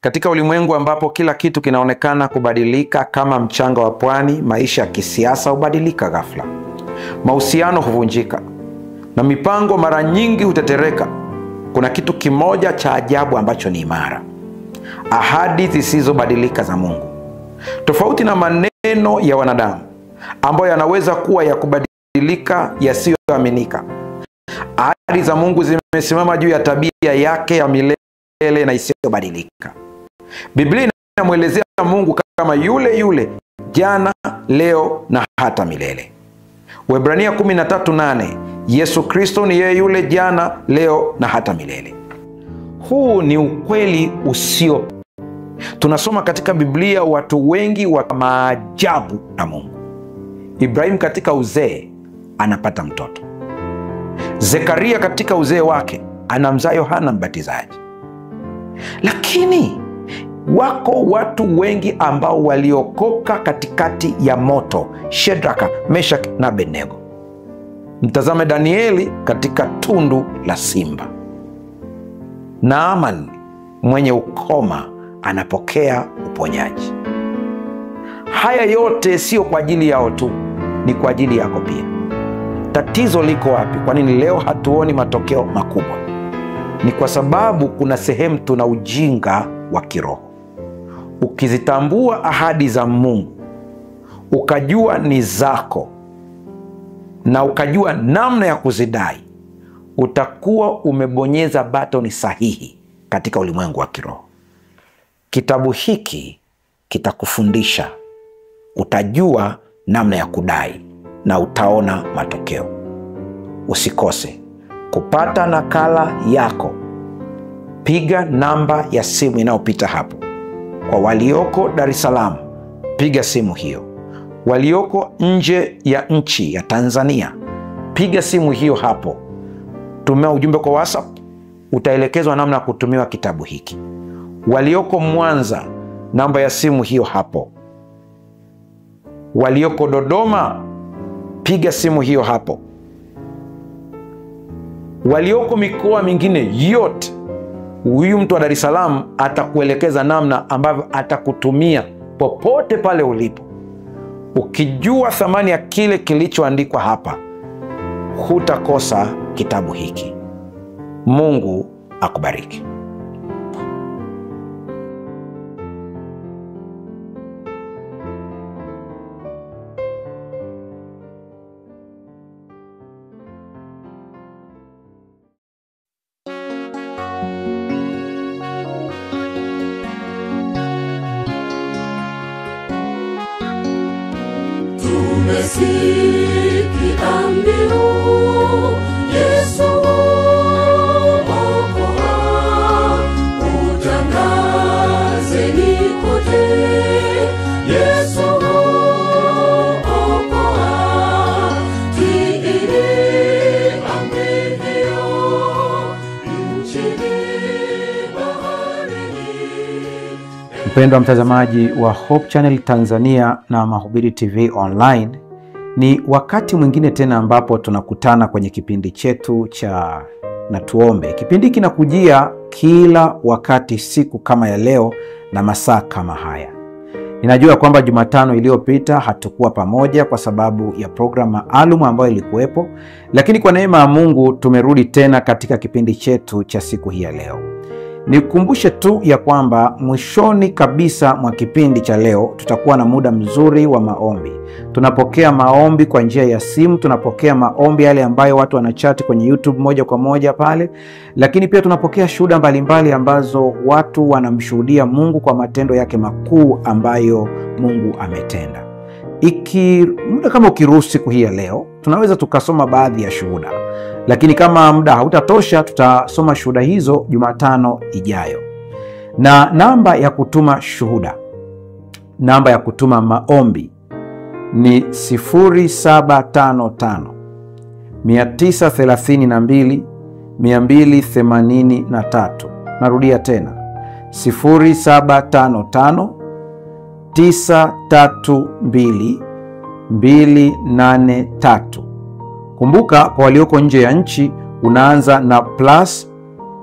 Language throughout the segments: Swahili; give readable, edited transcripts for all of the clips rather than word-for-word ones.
Katika ulimwengu ambapo kila kitu kinaonekana kubadilika kama mchanga wa pwani, maisha ya kisiasa hubadilika ghafla. Mahusiano huvunjika na mipango mara nyingi hutetereka. Kuna kitu kimoja cha ajabu ambacho ni imara: ahadi zisizobadilika za Mungu. Tofauti na maneno ya wanadamu ambayo yanaweza kuwa ya kubadilika, yasiyoaminika, ahadi za Mungu zimesimama juu ya tabia yake ya milele na isiyobadilika. Biblia inamwelezea Mungu kama yule yule jana, leo na hata milele. Waebrania 13:8, Yesu Kristo ni yeye yule jana, leo na hata milele. Huu ni ukweli usio. Tunasoma katika Biblia watu wengi wa maajabu na Mungu. Ibrahim katika uzee anapata mtoto. Zekaria katika uzee wake anamzaa Yohana Mbatizaji. Lakini wako watu wengi ambao waliokoka katikati ya moto: Shedraka, Meshaki na Abednego. Mtazame Danieli katika tundu la simba. Naaman mwenye ukoma anapokea uponyaji. Haya yote sio kwa ajili yao tu, ni kwa ajili yako pia. Tatizo liko wapi? Kwa nini leo hatuoni matokeo makubwa? Ni kwa sababu kuna sehemu tuna ujinga wa kiroho. Ukizitambua ahadi za Mungu, ukajua ni zako na ukajua namna ya kuzidai, utakuwa umebonyeza batoni sahihi katika ulimwengu wa kiroho. Kitabu hiki kitakufundisha, utajua namna ya kudai na utaona matokeo. Usikose kupata nakala yako. Piga namba ya simu inayopita hapo. Kwa walioko Dar es Salaam, piga simu hiyo. Walioko nje ya nchi ya Tanzania, piga simu hiyo hapo. Tumia ujumbe kwa WhatsApp, utaelekezwa namna ya kutumiwa kitabu hiki. Walioko Mwanza, namba ya simu hiyo hapo. Walioko Dodoma, piga simu hiyo hapo. Walioko mikoa mingine yote, huyu mtu wa Dar es Salaam atakuelekeza namna ambavyo atakutumia popote pale ulipo. Ukijua thamani ya kile kilichoandikwa hapa, hutakosa kitabu hiki. Mungu akubariki. Tumesikia mbiu, Yesu okoa, utangazeni kote, Yesu okoa, tiini amri hiyo, nchini baharini. Mpendwa mtazamaji wa Hope Channel Tanzania na Mahubiri TV Online, ni wakati mwingine tena ambapo tunakutana kwenye kipindi chetu cha Na Tuombe. Kipindi kinakujia kila wakati, siku kama ya leo na masaa kama haya. Ninajua kwamba Jumatano iliyopita hatukuwa pamoja kwa sababu ya programu maalum ambayo ilikuwepo, lakini kwa neema ya Mungu tumerudi tena katika kipindi chetu cha siku hii ya leo. Nikukumbushe tu ya kwamba mwishoni kabisa mwa kipindi cha leo tutakuwa na muda mzuri wa maombi. Tunapokea maombi kwa njia ya simu, tunapokea maombi yale ambayo watu wanachati kwenye YouTube moja kwa moja pale, lakini pia tunapokea shuhuda mbalimbali ambazo watu wanamshuhudia Mungu kwa matendo yake makuu ambayo Mungu ametenda. Muda kama ukiruhusu siku hii ya leo, tunaweza tukasoma baadhi ya shuhuda. Lakini kama muda hautatosha, tutasoma shuhuda hizo Jumatano ijayo. Na namba ya kutuma shuhuda, namba ya kutuma maombi ni 0755 932 283. Narudia tena, 0755 932 283. Kumbuka, kwa walioko nje ya nchi unaanza na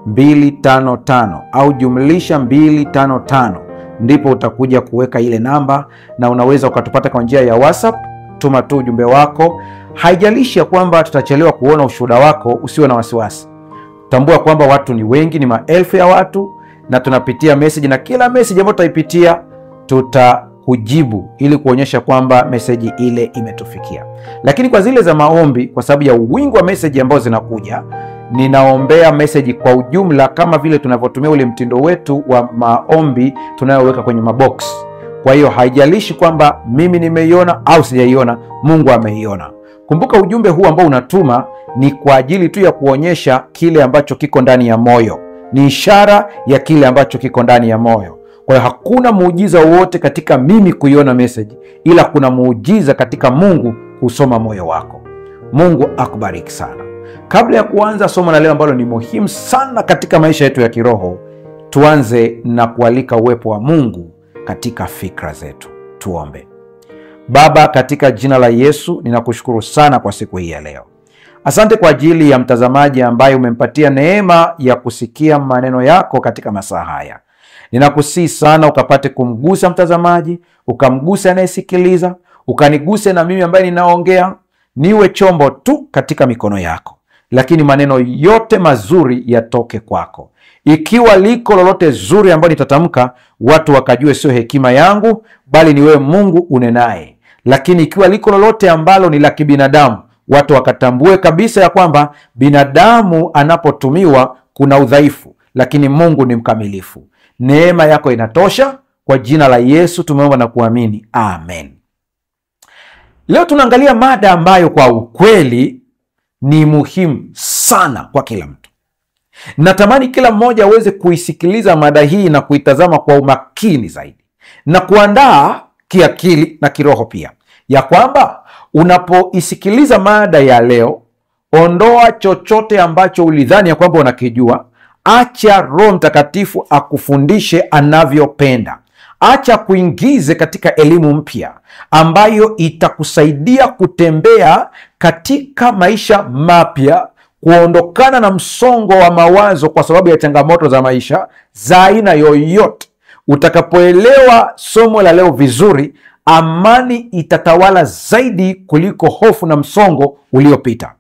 255 au jumlisha 255, ndipo utakuja kuweka ile namba, na unaweza ukatupata kwa njia ya WhatsApp. Tuma tu ujumbe wako. Haijalishi ya kwamba tutachelewa kuona ushuhuda wako, usiwe na wasiwasi. Tambua kwamba watu ni wengi, ni maelfu ya watu, na tunapitia message, na kila message ambayo tutaipitia tutakujibu ili kuonyesha kwamba message ile imetufikia. Lakini kwa zile za maombi, kwa sababu ya wingi wa message ambazo zinakuja, ninaombea message kwa ujumla, kama vile tunavyotumia ule mtindo wetu wa maombi tunayoweka kwenye mabox. Kwa hiyo haijalishi kwamba mimi nimeiona au sijaiona, Mungu ameiona. Kumbuka ujumbe huu ambao unatuma ni kwa ajili tu ya kuonyesha kile ambacho kiko ndani ya moyo. Ni ishara ya kile ambacho kiko ndani ya moyo. Kwa hiyo hakuna muujiza wowote katika mimi kuiona message, ila kuna muujiza katika Mungu kusoma moyo wako. Mungu akubariki sana. Kabla ya kuanza somo la leo ambalo ni muhimu sana katika maisha yetu ya kiroho, tuanze na kualika uwepo wa Mungu katika fikra zetu. Tuombe. Baba, katika jina la Yesu, ninakushukuru sana kwa siku hii ya leo. Asante kwa ajili ya mtazamaji ambaye umempatia neema ya kusikia maneno yako katika masaa haya. Ninakusihi sana ukapate kumgusa mtazamaji, ukamgusa anayesikiliza, ukaniguse na mimi ambaye ninaongea. Niwe chombo tu katika mikono yako, lakini maneno yote mazuri yatoke kwako. Ikiwa liko lolote zuri ambalo nitatamka, watu wakajue sio hekima yangu, bali ni wewe Mungu unenaye. Lakini ikiwa liko lolote ambalo ni la kibinadamu, watu wakatambue kabisa ya kwamba binadamu anapotumiwa kuna udhaifu, lakini Mungu ni mkamilifu. Neema yako inatosha. Kwa jina la Yesu tumeomba na kuamini, amen. Leo tunaangalia mada ambayo kwa ukweli ni muhimu sana kwa kila mtu. Natamani kila mmoja aweze kuisikiliza mada hii na kuitazama kwa umakini zaidi, na kuandaa kiakili na kiroho pia, ya kwamba unapoisikiliza mada ya leo, ondoa chochote ambacho ulidhani ya kwamba unakijua. Acha Roho Mtakatifu akufundishe anavyopenda. Acha kuingize katika elimu mpya ambayo itakusaidia kutembea katika maisha mapya, kuondokana na msongo wa mawazo kwa sababu ya changamoto za maisha za aina yoyote. Utakapoelewa somo la leo vizuri, amani itatawala zaidi kuliko hofu na msongo uliopita.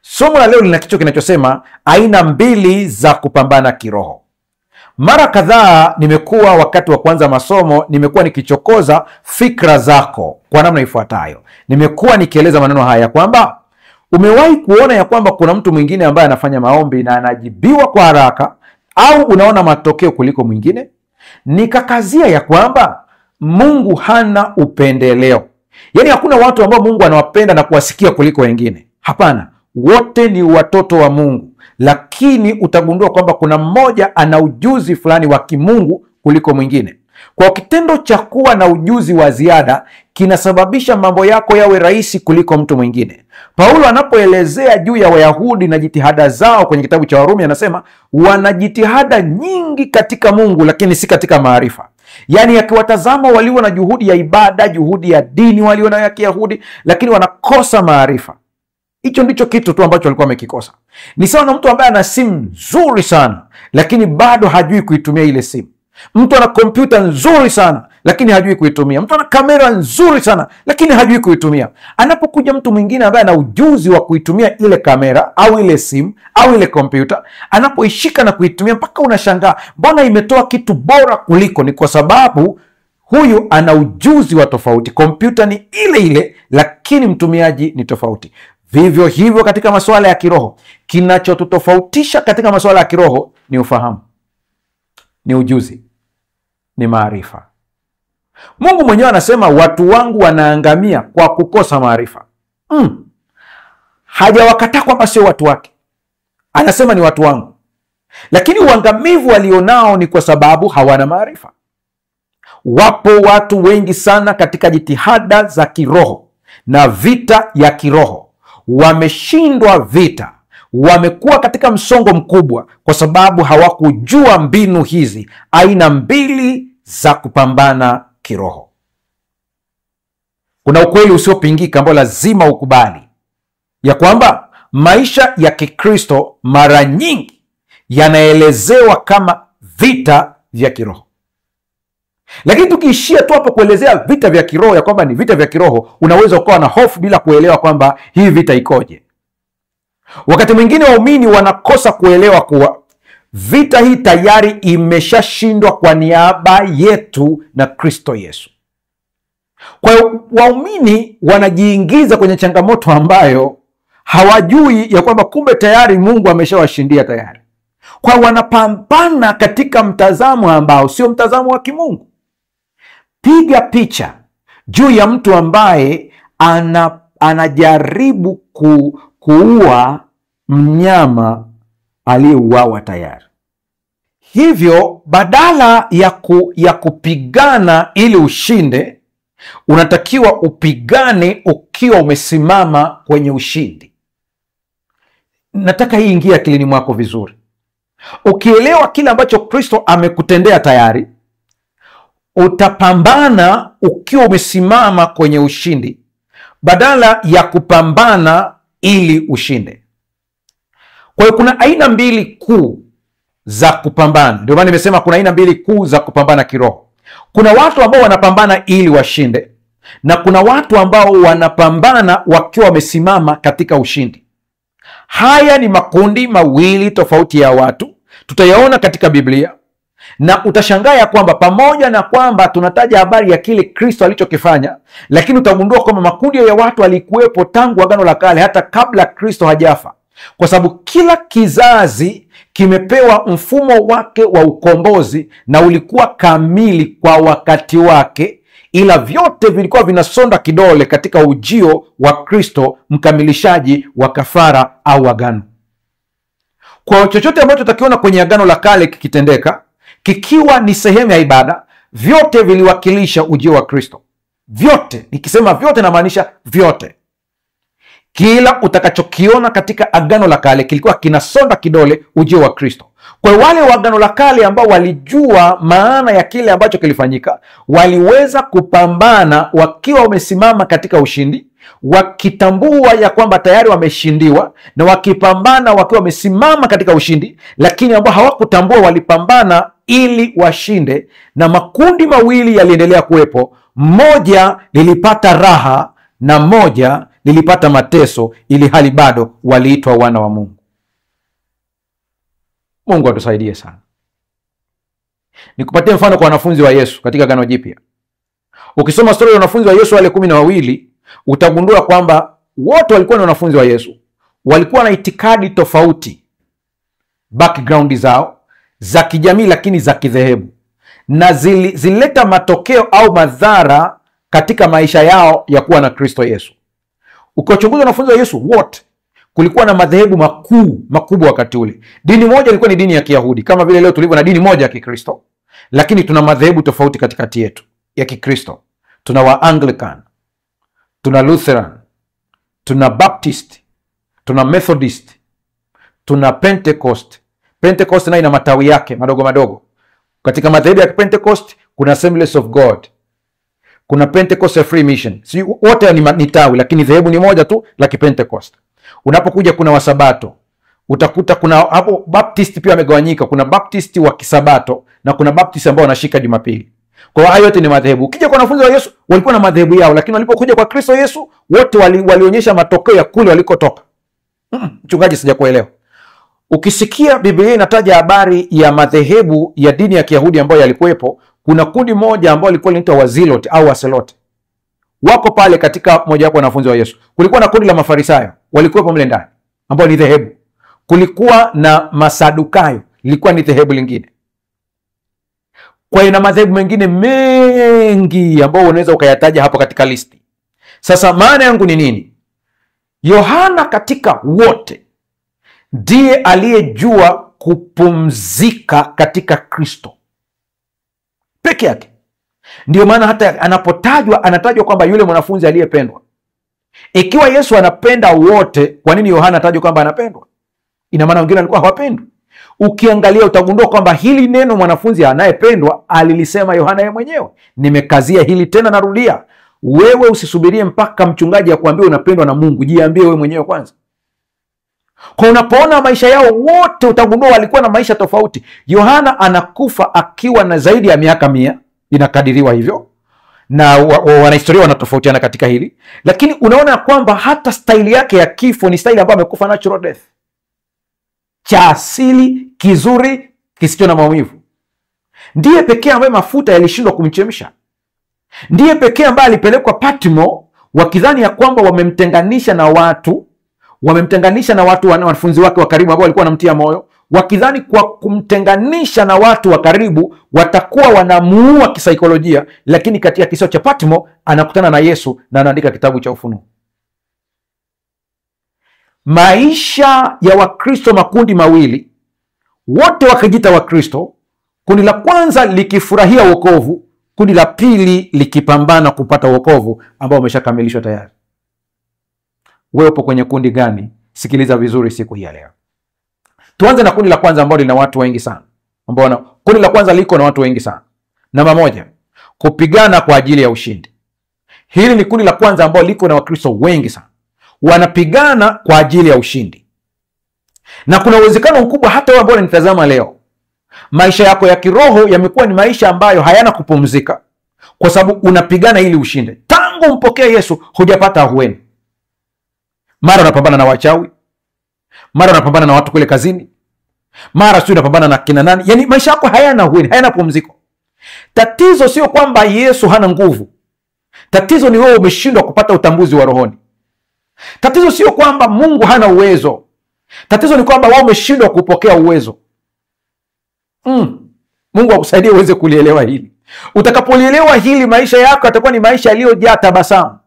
Somo la leo lina kichwa kinachosema aina mbili za kupambana kiroho. Mara kadhaa nimekuwa, wakati wa kwanza masomo, nimekuwa nikichokoza fikra zako kwa namna ifuatayo. Nimekuwa nikieleza maneno haya kwamba umewahi kuona ya kwamba kuna mtu mwingine ambaye anafanya maombi na anajibiwa kwa haraka, au unaona matokeo kuliko mwingine? Nikakazia ya kwamba Mungu hana upendeleo. Yaani hakuna watu ambao Mungu anawapenda na kuwasikia kuliko wengine. Hapana, wote ni watoto wa Mungu, lakini utagundua kwamba kuna mmoja ana ujuzi fulani wa kimungu kuliko mwingine. Kwa kitendo cha kuwa na ujuzi wa ziada kinasababisha mambo yako yawe rahisi kuliko mtu mwingine. Paulo anapoelezea juu ya Wayahudi na jitihada zao kwenye kitabu cha Warumi, anasema wana jitihada nyingi katika Mungu, lakini si katika maarifa. Yaani akiwatazama walio na juhudi ya ibada, juhudi ya dini walio na ya Kiyahudi, lakini wanakosa maarifa. Hicho ndicho kitu tu ambacho walikuwa wamekikosa. Ni sawa na mtu ambaye ana simu nzuri sana, lakini bado hajui kuitumia ile simu. Mtu ana kompyuta nzuri sana, lakini hajui kuitumia. Mtu ana kamera nzuri sana, lakini hajui kuitumia. Anapokuja mtu mwingine ambaye ana ujuzi wa kuitumia ile kamera au ile simu au ile kompyuta, anapoishika na kuitumia, mpaka unashangaa mbona imetoa kitu bora kuliko. Ni kwa sababu huyu ana ujuzi wa tofauti. Kompyuta ni ile ile, lakini mtumiaji ni tofauti. Vivyo hivyo katika masuala ya kiroho, kinachotutofautisha katika masuala ya kiroho ni ufahamu, ni ujuzi, ni maarifa. Mungu mwenyewe anasema watu wangu wanaangamia kwa kukosa maarifa. Hajawakataa kwamba sio watu wake, anasema ni watu wangu, lakini uangamivu walionao ni kwa sababu hawana maarifa. Wapo watu wengi sana katika jitihada za kiroho na vita ya kiroho, wameshindwa vita, wamekuwa katika msongo mkubwa kwa sababu hawakujua mbinu hizi, aina mbili za kupambana kiroho. Kuna ukweli usiopingika ambao lazima ukubali, ya kwamba maisha ya Kikristo mara nyingi yanaelezewa kama vita vya kiroho. Lakini tukiishia tu hapo kuelezea vita vya kiroho, ya kwamba ni vita vya kiroho, unaweza ukawa na hofu bila kuelewa kwamba hii vita ikoje. Wakati mwingine waumini wanakosa kuelewa kuwa vita hii tayari imeshashindwa kwa niaba yetu na Kristo Yesu. Kwa hiyo waumini wanajiingiza kwenye changamoto ambayo hawajui ya kwamba kumbe tayari Mungu ameshawashindia tayari. Kwa hiyo wanapambana katika mtazamo ambao sio mtazamo wa kimungu. Piga picha juu ya mtu ambaye anajaribu kuua mnyama aliyeuawa tayari. Hivyo badala ya kupigana ili ushinde, unatakiwa upigane ukiwa umesimama kwenye ushindi. Nataka hii ingie akilini mwako vizuri. Ukielewa kile ambacho Kristo amekutendea tayari, utapambana ukiwa umesimama kwenye ushindi badala ya kupambana ili ushinde. Kwa hiyo kuna aina mbili kuu za kupambana. Ndio maana nimesema kuna aina mbili kuu za kupambana kiroho. Kuna watu ambao wanapambana ili washinde, na kuna watu ambao wanapambana wakiwa wamesimama katika ushindi. Haya ni makundi mawili tofauti ya watu, tutayaona katika Biblia, na utashangaa ya kwamba pamoja na kwamba tunataja habari ya kile Kristo alichokifanya, lakini utagundua kwamba makundi ya watu alikuwepo tangu Agano la Kale, hata kabla Kristo hajafa, kwa sababu kila kizazi kimepewa mfumo wake wa ukombozi na ulikuwa kamili kwa wakati wake, ila vyote vilikuwa vinasonda kidole katika ujio wa Kristo, mkamilishaji wa kafara au agano. Kwa chochote ambacho tutakiona kwenye Agano la Kale kikitendeka, kikiwa ni sehemu ya ibada, vyote viliwakilisha ujio wa Kristo. Vyote, nikisema vyote namaanisha vyote. Kila utakachokiona katika Agano la Kale kilikuwa kinasonda kidole ujio wa Kristo. Kwa wale wa Agano la Kale ambao walijua maana ya kile ambacho kilifanyika, waliweza kupambana wakiwa wamesimama katika ushindi, wakitambua ya kwamba tayari wameshindiwa, na wakipambana wakiwa wamesimama katika ushindi. Lakini ambao hawakutambua walipambana ili washinde, na makundi mawili yaliendelea kuwepo. Moja lilipata raha na moja lilipata mateso, ili hali bado waliitwa wana wa Mungu. Mungu atusaidie sana. Nikupatie mfano kwa wanafunzi wa Yesu katika Agano Jipya. Ukisoma stori ya wanafunzi wa Yesu wale 12, utagundua kwamba wote walikuwa ni wanafunzi wa Yesu. Walikuwa na itikadi tofauti, background zao za kijamii, lakini za kidhehebu, na zilileta matokeo au madhara katika maisha yao ya kuwa na Kristo Yesu. Ukiwachunguza wanafunzi wa Yesu wote, kulikuwa na madhehebu makubwa wakati ule. Dini moja ilikuwa ni dini ya Kiyahudi, kama vile leo tulivyo na dini moja ya Kikristo, lakini tuna madhehebu tofauti katikati yetu ya Kikristo. Tuna wa Anglican, tuna Lutheran, tuna Baptist, tuna Methodist, tuna Pentecost. Pentecost nayo ina matawi yake madogo madogo. Katika madhehebu ya Pentecost kuna Assemblies of God, kuna Pentecostal Free Mission. Si wote ni tawi, lakini dhehebu ni moja tu la Pentecost. Unapokuja kuna Wasabato, utakuta kuna hapo Baptist pia wamegawanyika. Kuna Baptist wa Kisabato na kuna Baptist ambao wanashika Jumapili. Kwa hiyo hayo yote ni madhehebu. Ukija kwa wanafunzi wa Yesu walikuwa na madhehebu yao, lakini walipokuja kwa Kristo Yesu wote walionyesha matokeo ya kule walikotoka. Mchungaji, sijakuelewa. Ukisikia Biblia inataja habari ya madhehebu ya dini ya Kiyahudi ambayo yalikuwepo, kuna kundi moja ambao lilikuwa linaitwa Wazilote au Waselote. Wako pale katika moja wapo wanafunzi wa Yesu. Kulikuwa na kundi la Mafarisayo, walikuwepo mle ndani, ambao ni dhehebu. Kulikuwa na Masadukayo, lilikuwa ni dhehebu lingine. Kwa hiyo na madhehebu mengine mengi ambao unaweza ukayataja hapo katika listi. Sasa maana yangu ni nini? Yohana katika wote ndiye aliyejua kupumzika katika Kristo peke yake. Ndio maana hata anapotajwa, anatajwa kwamba yule mwanafunzi aliyependwa. Ikiwa Yesu anapenda wote, kwa nini Yohana atajwa kwamba anapendwa? Ina maana wengine walikuwa hawapendwi. Ukiangalia utagundua kwamba hili neno mwanafunzi anayependwa alilisema Yohana yeye mwenyewe. Nimekazia hili tena, narudia. Wewe usisubirie mpaka mchungaji akuambie unapendwa na Mungu. Jiambie wewe mwenyewe kwanza. Kwa unapoona maisha yao wote utagundua walikuwa na maisha tofauti. Yohana anakufa akiwa na zaidi ya miaka 100, inakadiriwa hivyo, na wanahistoria wanatofautiana katika hili, lakini unaona kwamba hata staili yake ya kifo ni staili ambayo amekufa natural death, cha asili, kizuri, kisicho na maumivu. Ndiye pekee ambaye mafuta yalishindwa kumchemsha. Ndiye pekee ambaye alipelekwa Patmo wakidhani ya kwamba wamemtenganisha na watu, wanafunzi wake wa karibu ambao walikuwa wanamtia moyo, wakidhani kwa kumtenganisha na watu wa karibu watakuwa wanamuua kisaikolojia. Lakini katika kisiwa cha Patmo anakutana na Yesu na anaandika kitabu cha Ufunuo. Maisha ya Wakristo makundi mawili, wote wakijita Wakristo, kundi la kwanza likifurahia wokovu, kundi la pili likipambana kupata wokovu ambao umeshakamilishwa tayari. Wewe upo kwenye kundi gani? Sikiliza vizuri siku hii ya leo. Tuanze na kundi la kwanza ambalo lina watu wengi sana. Kundi la kwanza liko na watu wengi sana. Namba 1, kupigana kwa ajili ya ushindi. Hili ni kundi la kwanza ambalo liko na Wakristo wengi sana. Wanapigana kwa ajili ya ushindi. Na kuna uwezekano mkubwa hata wewe ambao unanitazama leo, maisha yako ya kiroho yamekuwa ni maisha ambayo hayana kupumzika, kwa sababu unapigana ili ushinde. Tangu mpokee Yesu hujapata ahueni. Mara unapambana na wachawi, mara unapambana na watu kule kazini, mara sio unapambana na kina nani. Yaani maisha yako hayana ahueni, hayana pumziko. Tatizo sio kwamba Yesu hana nguvu. Tatizo ni wewe umeshindwa kupata utambuzi wa rohoni. Tatizo sio kwamba Mungu hana uwezo. Tatizo ni kwamba wewe umeshindwa kupokea uwezo. Mungu akusaidie uweze kulielewa hili. Utakapolielewa hili, maisha yako yatakuwa ni maisha yaliyojaa tabasamu.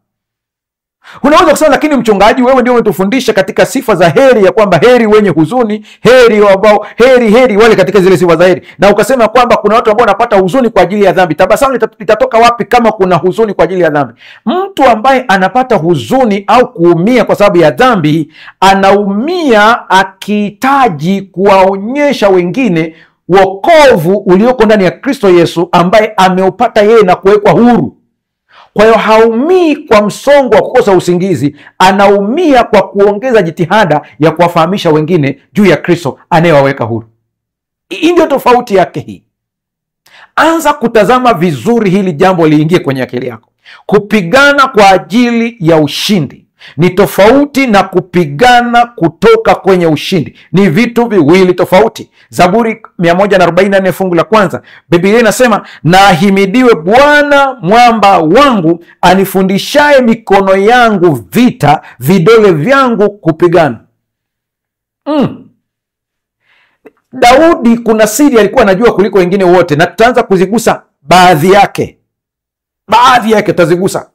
Unaweza kusema, lakini mchungaji, wewe ndio umetufundisha katika sifa za heri ya kwamba heri wenye huzuni, heri ambao heri wale katika zile sifa za heri, na ukasema kwamba kuna watu ambao wanapata huzuni kwa ajili ya dhambi. Tabasamu litatoka wapi kama kuna huzuni kwa ajili ya dhambi? Mtu ambaye anapata huzuni au kuumia kwa sababu ya dhambi, anaumia akihitaji kuwaonyesha wengine wokovu ulioko ndani ya Kristo Yesu ambaye ameupata yeye na kuwekwa huru. Kwa hiyo haumii kwa msongo wa kukosa usingizi, anaumia kwa kuongeza jitihada ya kuwafahamisha wengine juu ya Kristo anayewaweka huru. Hii ndio tofauti yake hii. Anza kutazama vizuri hili jambo, liingie kwenye akili yako. Kupigana kwa ajili ya ushindi ni tofauti na kupigana kutoka kwenye ushindi. Ni vitu viwili tofauti. Zaburi 144 fungu la 1, Biblia inasema, na ahimidiwe Bwana mwamba wangu, anifundishaye mikono yangu vita, vidole vyangu kupigana. Daudi kuna siri alikuwa anajua kuliko wengine wote, na tutaanza kuzigusa baadhi yake. Tutazigusa.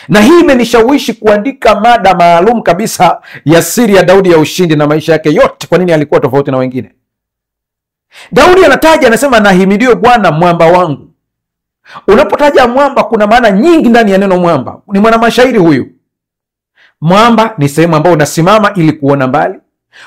Na hii imenishawishi kuandika mada maalum kabisa ya siri ya Daudi ya ushindi na maisha yake yote, kwa nini alikuwa tofauti na wengine. Daudi anataja, anasema, nahimidiwe Bwana mwamba wangu. Unapotaja mwamba, kuna maana nyingi ndani ya neno mwamba. Ni mwanamashairi huyu. Mwamba ni sehemu ambayo unasimama ili kuona mbali.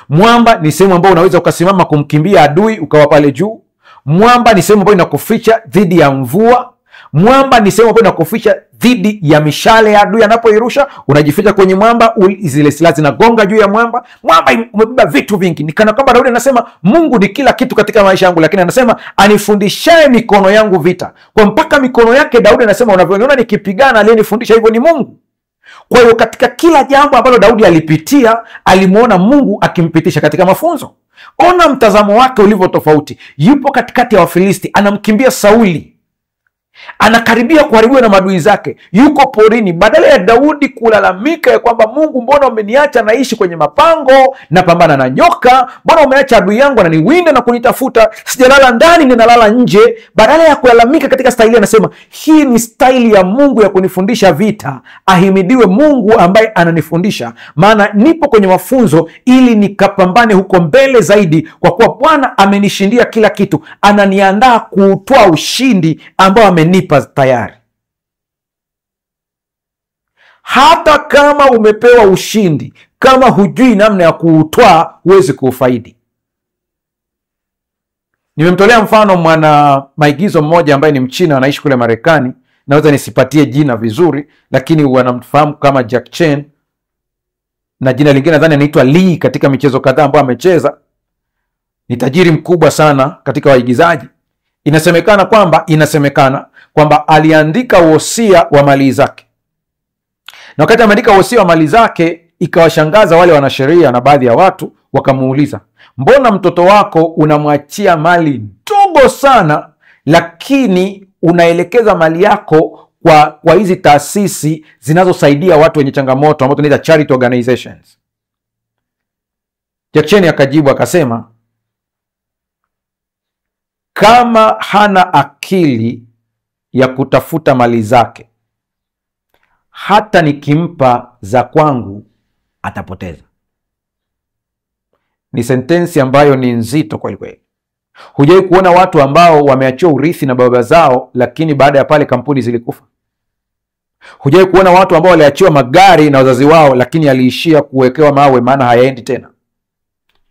Mwamba ni sehemu ambayo unaweza ukasimama kumkimbia adui ukawa pale juu. Mwamba ni sehemu ambayo inakuficha dhidi ya mvua. Mwamba ni sehemu ambayo inakuficha dhidi ya mishale ya adui anapoirusha. Unajificha kwenye mwamba, zile silaha zinagonga juu ya mwamba. Mwamba umebeba vitu vingi. Ni kana kwamba Daudi anasema Mungu ni kila kitu katika maisha yangu, lakini anasema anifundishaye mikono yangu vita. Kwa mpaka mikono yake Daudi anasema, unavyoniona nikipigana, aliyenifundisha hivyo ni Mungu. Kwa hiyo katika kila jambo ambalo Daudi alipitia, alimuona Mungu akimpitisha katika mafunzo. Ona mtazamo wake ulivyo tofauti. Yupo katikati ya Wafilisti, anamkimbia Sauli, anakaribia kuharibiwa na maadui zake, yuko porini. Badala ya Daudi kulalamika ya kwamba Mungu, mbona umeniacha naishi kwenye mapango na pambana na nyoka, mbona umeacha adui yangu ananiwinda na kunitafuta, sijalala ndani ninalala nje, badala ya kulalamika katika staili, anasema hii ni staili ya Mungu ya kunifundisha vita. Ahimidiwe Mungu ambaye ananifundisha, maana nipo kwenye mafunzo ili nikapambane huko mbele zaidi, kwa kuwa Bwana amenishindia kila kitu, ananiandaa kuutoa ushindi ambao amenipa tayari. Hata kama umepewa ushindi, kama hujui namna ya kuutoa, huwezi kuufaidi. Nimemtolea mfano mwana maigizo mmoja ambaye ni Mchina, anaishi kule Marekani. Naweza nisipatie jina vizuri, lakini wanamfahamu kama Jack Chan. na jina lingine nadhani anaitwa Lee katika michezo kadhaa ambayo amecheza. Ni tajiri mkubwa sana katika waigizaji. Inasemekana kwamba aliandika wosia wa mali zake, na wakati ameandika wosia wa mali zake ikawashangaza wale wanasheria na baadhi ya watu, wakamuuliza, mbona mtoto wako unamwachia mali ndogo sana, lakini unaelekeza mali yako kwa hizi taasisi zinazosaidia watu wenye changamoto ambao tunaita charity organizations? Jack Cheney akajibu akasema, kama hana akili ya kutafuta mali zake, hata nikimpa za kwangu atapoteza. Ni sentensi ambayo ni nzito kweli kweli. Hujai kuona watu ambao wameachiwa urithi na baba zao, lakini baada ya pale kampuni zilikufa? Hujai kuona watu ambao waliachiwa magari na wazazi wao, lakini aliishia kuwekewa mawe maana hayaendi tena?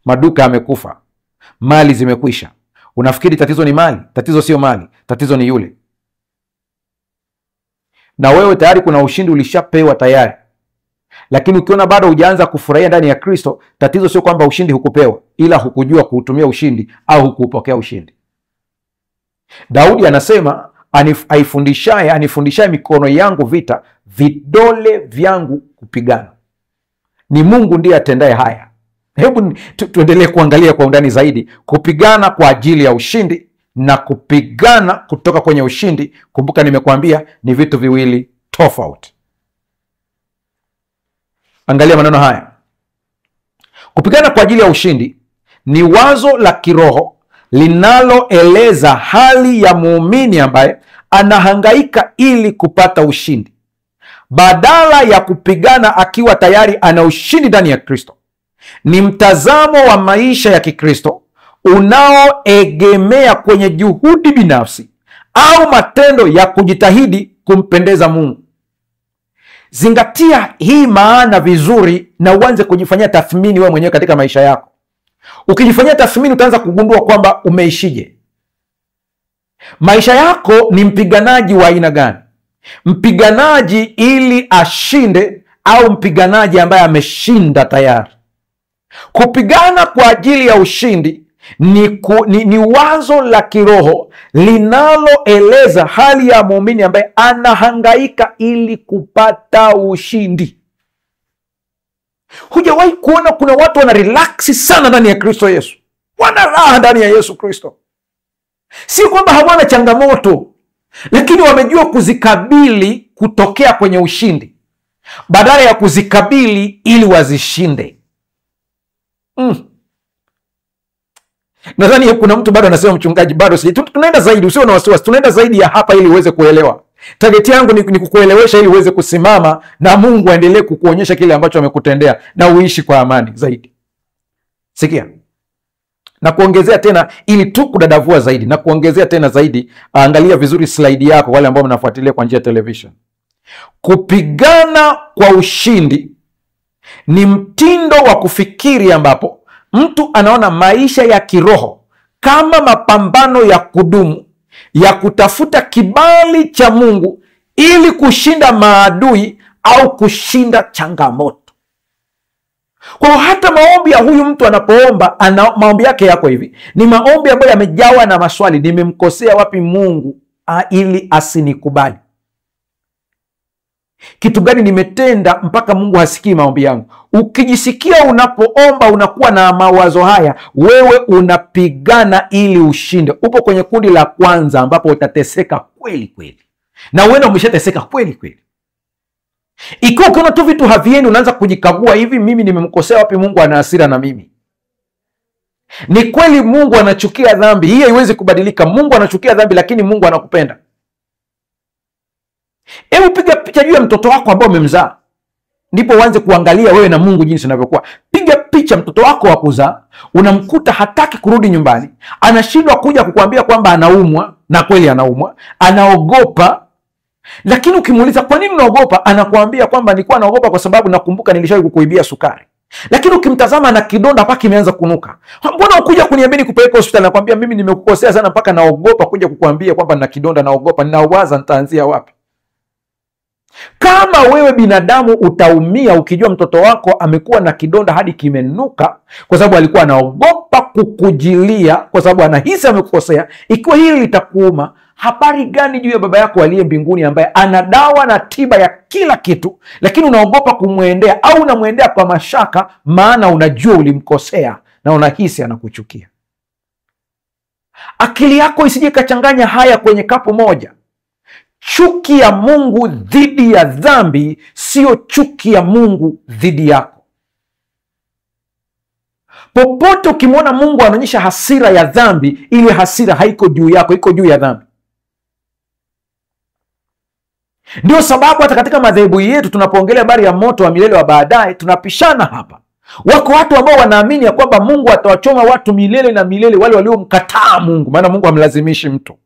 Maduka yamekufa, mali zimekwisha. Unafikiri tatizo ni mali? Tatizo sio mali, tatizo ni yule. Na wewe tayari kuna ushindi ulishapewa tayari, lakini ukiona bado hujaanza kufurahia ndani ya Kristo, tatizo sio kwamba ushindi hukupewa, ila hukujua kuutumia ushindi au hukuupokea ushindi. Daudi anasema, anifundishaye mikono yangu vita, vidole vyangu kupigana. Ni Mungu ndiye atendaye haya. Hebu tuendelee kuangalia kwa undani zaidi kupigana kwa ajili ya ushindi na kupigana kutoka kwenye ushindi. Kumbuka nimekuambia ni vitu viwili tofauti. Angalia maneno haya. Kupigana kwa ajili ya ushindi ni wazo la kiroho linaloeleza hali ya muumini ambaye anahangaika ili kupata ushindi, badala ya kupigana akiwa tayari ana ushindi ndani ya Kristo. Ni mtazamo wa maisha ya Kikristo unaoegemea kwenye juhudi binafsi au matendo ya kujitahidi kumpendeza Mungu. Zingatia hii maana vizuri na uanze kujifanyia tathmini wewe mwenyewe katika maisha yako. Ukijifanyia tathmini utaanza kugundua kwamba umeishije. Maisha yako ni mpiganaji wa aina gani? Mpiganaji ili ashinde au mpiganaji ambaye ameshinda tayari? Kupigana kwa ajili ya ushindi ni wazo la kiroho linaloeleza hali ya muumini ambaye anahangaika ili kupata ushindi. Hujawahi kuona kuna watu wana relaksi sana ndani ya Kristo Yesu? Wana raha ndani ya Yesu Kristo. Si kwamba hawana changamoto, lakini wamejua kuzikabili kutokea kwenye ushindi badala ya kuzikabili ili wazishinde. Nadhani kuna mtu bado anasema, mchungaji, bado sije. Tunaenda zaidi, usio na wasiwasi. Tunaenda zaidi ya hapa ili uweze kuelewa. Target yangu ni kukuelewesha ili uweze kusimama na Mungu aendelee kukuonyesha kile ambacho amekutendea na uishi kwa amani zaidi. Sikia. Na kuongezea tena ili tu kudadavua zaidi, na kuongezea tena zaidi, angalia vizuri slide yako wale ambao mnafuatilia kwa njia ya television. Kupigana kwa ushindi ni mtindo wa kufikiri ambapo mtu anaona maisha ya kiroho kama mapambano ya kudumu ya kutafuta kibali cha Mungu ili kushinda maadui au kushinda changamoto. Kwa hata maombi ya huyu mtu anapoomba, maombi yake yako hivi, ni maombi ambayo yamejawa na maswali. Nimemkosea wapi Mungu ili asinikubali? Kitu gani nimetenda mpaka Mungu hasikii maombi yangu? Ukijisikia unapoomba unakuwa na mawazo haya, wewe unapigana ili ushinde. Upo kwenye kundi la kwanza ambapo utateseka kweli kweli, na wewe umeshateseka kweli kweli. Ikiwa ukiona tu vitu haviendi, unaanza kujikagua, hivi mimi nimemkosea wapi Mungu ana hasira na mimi? Ni kweli Mungu anachukia dhambi, hii haiwezi kubadilika. Mungu anachukia dhambi, lakini Mungu anakupenda. Hebu piga picha juu ya mtoto wako ambao umemzaa, ndipo uanze kuangalia wewe na Mungu jinsi unavyokuwa. Piga picha mtoto wako wa kuzaa, unamkuta hataki kurudi nyumbani, anashindwa kuja kukuambia kwamba anaumwa, na kweli anaumwa, anaogopa. Lakini ukimuuliza kwa nini unaogopa, anakuambia kwamba nilikuwa naogopa kwa sababu nakumbuka nilishawahi kukuibia sukari. Lakini ukimtazama na kidonda mpaka kimeanza kunuka. Mbona ukuja kuniambia nikupeleke hospitali? Nakwambia mimi nimekukosea sana mpaka naogopa kuja kukuambia kwamba na kidonda, naogopa, ninawaza nitaanzia wapi. Kama wewe binadamu utaumia ukijua mtoto wako amekuwa na kidonda hadi kimenuka kwa sababu alikuwa anaogopa kukujilia kwa sababu anahisi amekukosea, ikiwa hili litakuuma, habari gani juu ya Baba yako aliye mbinguni ambaye ana dawa na tiba ya kila kitu, lakini unaogopa kumwendea au unamwendea kwa mashaka, maana unajua ulimkosea na unahisi anakuchukia. Akili yako isije ikachanganya haya kwenye kapu moja. Chuki ya Mungu dhidi ya dhambi sio chuki ya Mungu dhidi yako. Popote ukimwona Mungu anaonyesha hasira ya dhambi, ile hasira haiko juu yako, iko juu ya dhambi. Ndio sababu hata katika madhehebu yetu tunapoongelea habari ya moto wa milele wa baadaye tunapishana hapa. Wako watu ambao wanaamini ya kwamba Mungu atawachoma watu milele na milele, wale waliomkataa Mungu, maana Mungu hamlazimishi mtu.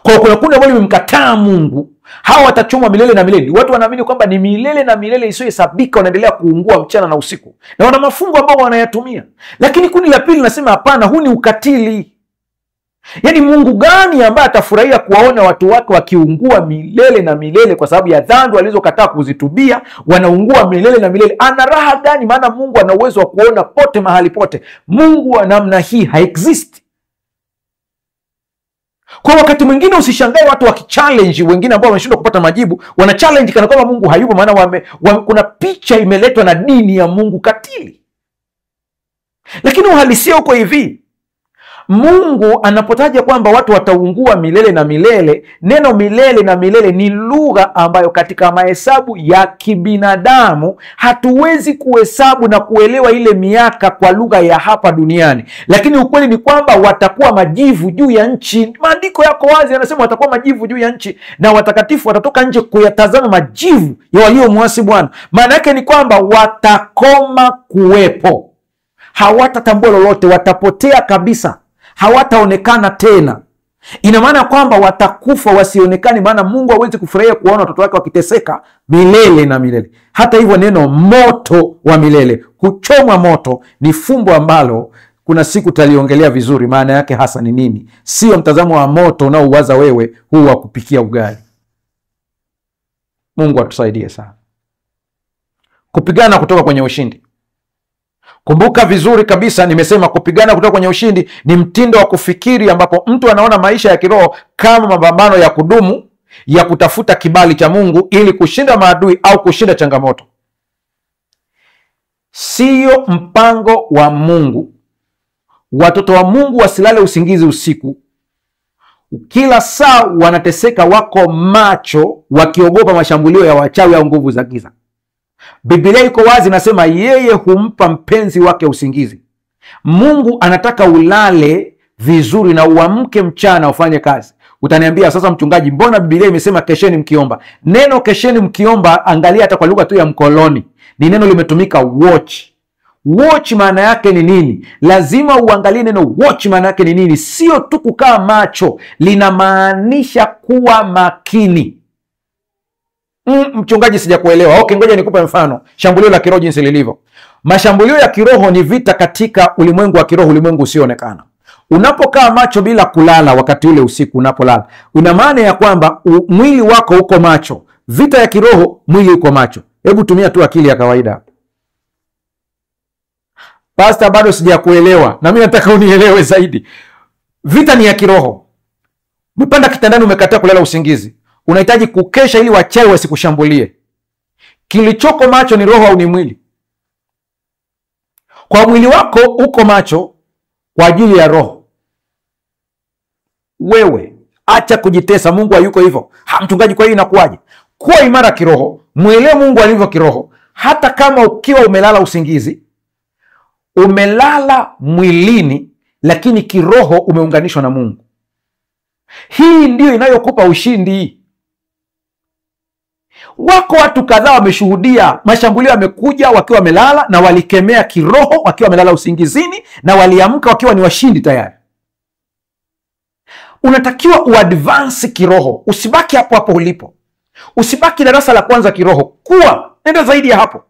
Kwa kuna kundi ambao limemkataa Mungu, hao watachomwa milele na milele. Watu wanaamini kwamba ni milele na milele isiyohesabika, wanaendelea kuungua mchana na usiku, na wana mafungo ambao wanayatumia. Lakini kundi la pili linasema hapana, huu ni ukatili. Yaani Mungu gani ambaye atafurahia kuwaona watu wake wakiungua milele na milele kwa sababu ya dhambi walizokataa kuzitubia, wanaungua milele na milele? Ana raha gani? Maana Mungu ana uwezo wa kuona pote mahali pote. Mungu wa namna hii haexist. Kwa wakati mwingine usishangae watu wakichallenge wengine ambao wameshindwa kupata majibu, wana challenge kana kwamba Mungu hayupo, maana kuna picha imeletwa na dini ya Mungu katili. Lakini uhalisia uko hivi. Mungu anapotaja kwamba watu wataungua milele na milele, neno milele na milele ni lugha ambayo katika mahesabu ya kibinadamu hatuwezi kuhesabu na kuelewa ile miaka kwa lugha ya hapa duniani. Lakini ukweli ni kwamba watakuwa majivu juu ya nchi. Maandiko yako wazi, yanasema watakuwa majivu juu ya nchi, na watakatifu watatoka nje kuyatazama majivu ya waliomwasi Bwana. Maana yake ni kwamba watakoma kuwepo, hawatatambua lolote, watapotea kabisa, hawataonekana tena. Ina maana kwamba watakufa wasionekani, maana Mungu hawezi kufurahia kuona watoto wake wakiteseka milele na milele. Hata hivyo neno moto wa milele, kuchomwa moto, ni fumbo ambalo kuna siku taliongelea vizuri maana yake hasa ni nini. Sio mtazamo wa moto unaouwaza wewe huu wa kupikia ugali. Mungu atusaidie sana. Kupigana kutoka kwenye ushindi. Kumbuka vizuri kabisa nimesema kupigana kutoka kwenye ushindi ni mtindo wa kufikiri ambapo mtu anaona maisha ya kiroho kama mapambano ya kudumu ya kutafuta kibali cha Mungu ili kushinda maadui au kushinda changamoto. Sio mpango wa Mungu watoto wa Mungu wasilale usingizi usiku. Kila saa wanateseka, wako macho, wakiogopa mashambulio ya wachawi au nguvu za giza. Biblia iko wazi, nasema yeye humpa mpenzi wake usingizi. Mungu anataka ulale vizuri na uamke mchana ufanye kazi. Utaniambia sasa, mchungaji, mbona Biblia imesema kesheni mkiomba? Neno kesheni mkiomba, angalia hata kwa lugha tu ya mkoloni, ni neno limetumika watch. Watch maana yake ni nini? Lazima uangalie neno watch maana yake ni nini. Sio tu kukaa macho, linamaanisha kuwa makini. Mchungaji, sijakuelewa. Okay, ngoja nikupe mfano. Shambulio la kiroho jinsi lilivyo. Mashambulio ya kiroho ni vita katika ulimwengu wa kiroho, ulimwengu usioonekana. Unapokaa macho bila kulala wakati ule usiku unapolala, una maana ya kwamba mwili wako uko macho. Vita ya kiroho, mwili uko macho. Hebu tumia tu akili ya kawaida. Pastor, bado sijakuelewa. Na mimi nataka unielewe zaidi. Vita ni ya kiroho. Umepanda kitandani, umekataa kulala usingizi. Unahitaji kukesha ili wachawi wasikushambulie. Kilichoko macho ni roho au ni mwili? Kwa mwili wako uko macho kwa ajili ya roho. Wewe acha kujitesa. Mungu hayuko hivyo. Mchungaji, kwa hiyo inakuwaje? Kuwa imara kiroho, muelewe Mungu alivyo kiroho. Hata kama ukiwa umelala usingizi, umelala mwilini, lakini kiroho umeunganishwa na Mungu. Hii ndiyo inayokupa ushindi. Wako watu kadhaa wameshuhudia mashambulio yamekuja wakiwa wamelala, na walikemea kiroho wakiwa wamelala usingizini, na waliamka wakiwa ni washindi tayari. Unatakiwa uadvance kiroho. Usibaki hapo hapo ulipo. Usibaki darasa la kwanza kiroho. Kuwa, nenda zaidi ya hapo.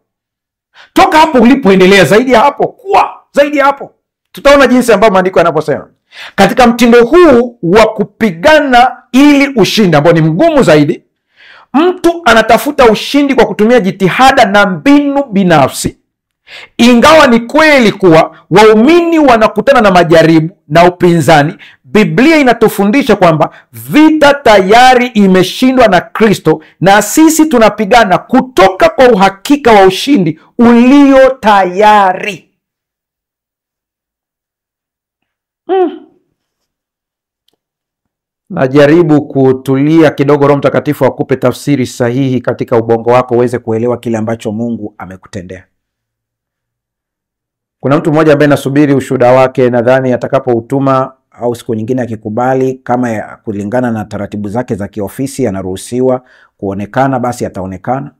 Toka hapo ulipo, endelea zaidi ya hapo. Kuwa zaidi ya hapo. Tutaona jinsi ambavyo maandiko yanaposema. Katika mtindo huu wa kupigana ili ushinde, ambao ni mgumu zaidi, Mtu anatafuta ushindi kwa kutumia jitihada na mbinu binafsi. Ingawa ni kweli kuwa waumini wanakutana na majaribu na upinzani, Biblia inatufundisha kwamba vita tayari imeshindwa na Kristo, na sisi tunapigana kutoka kwa uhakika wa ushindi ulio tayari. Najaribu kutulia kidogo, Roho Mtakatifu akupe tafsiri sahihi katika ubongo wako uweze kuelewa kile ambacho Mungu amekutendea. Kuna mtu mmoja ambaye nasubiri ushuhuda wake, nadhani atakapoutuma au siku nyingine akikubali, kama ya kulingana na taratibu zake za kiofisi anaruhusiwa kuonekana, basi ataonekana.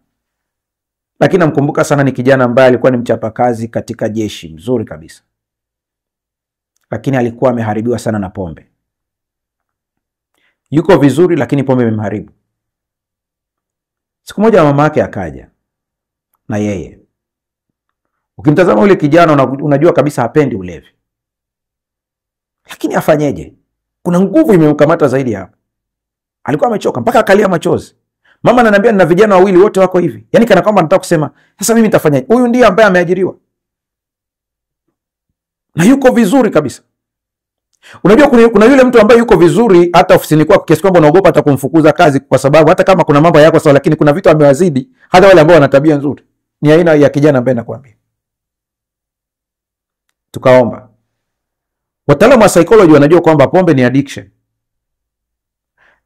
Lakini namkumbuka sana, ni kijana ambaye alikuwa ni mchapakazi katika jeshi, mzuri kabisa. Lakini alikuwa ameharibiwa sana na pombe. Yuko vizuri lakini pombe imemharibu. Siku moja mama yake akaja na yeye. Ukimtazama ule kijana unajua kabisa hapendi ulevi. Lakini afanyeje? Kuna nguvu imemkamata zaidi hapa. Alikuwa amechoka mpaka akalia machozi. Mama ananiambia nina vijana wawili wote wako hivi. Yaani kana kwamba nataka kusema sasa mimi nitafanyaje? Huyu ndiye ambaye ameajiriwa. Na yuko vizuri kabisa. Unajua kuna yule mtu ambaye yuko vizuri hata ofisini kwako kiasi kwamba unaogopa hata kumfukuza kazi, kwa sababu hata kama kuna mambo yako sawa, lakini kuna vitu amewazidi hata wale ambao wana tabia nzuri. Ni aina ya kijana ambaye nakwambia. Tukaomba. Wataalamu wa psychology wanajua kwamba pombe ni addiction.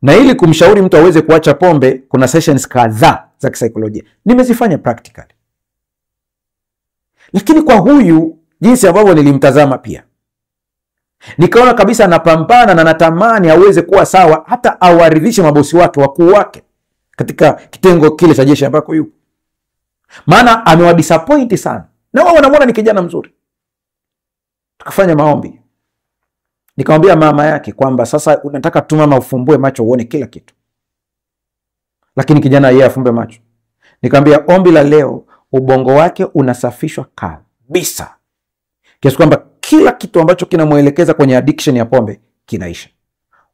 Na ili kumshauri mtu aweze kuacha pombe, kuna sessions kadhaa za kisaikolojia. Nimezifanya practically. Lakini kwa huyu, jinsi ambavyo nilimtazama pia, nikaona kabisa anapambana na natamani aweze kuwa sawa, hata awaridhishe mabosi wake, wakuu wake katika kitengo kile cha jeshi ambako yupo. Maana amewadisappoint sana. Na wao wanamuona ni kijana mzuri. Tukafanya maombi. Nikamwambia mama yake kwamba sasa unataka tu mama ufumbue macho uone kila kitu. Lakini kijana yeye afumbe macho. Nikamwambia ombi la leo, ubongo wake unasafishwa kabisa. Kiasi kwamba kila kitu ambacho kinamuelekeza kwenye addiction ya pombe kinaisha.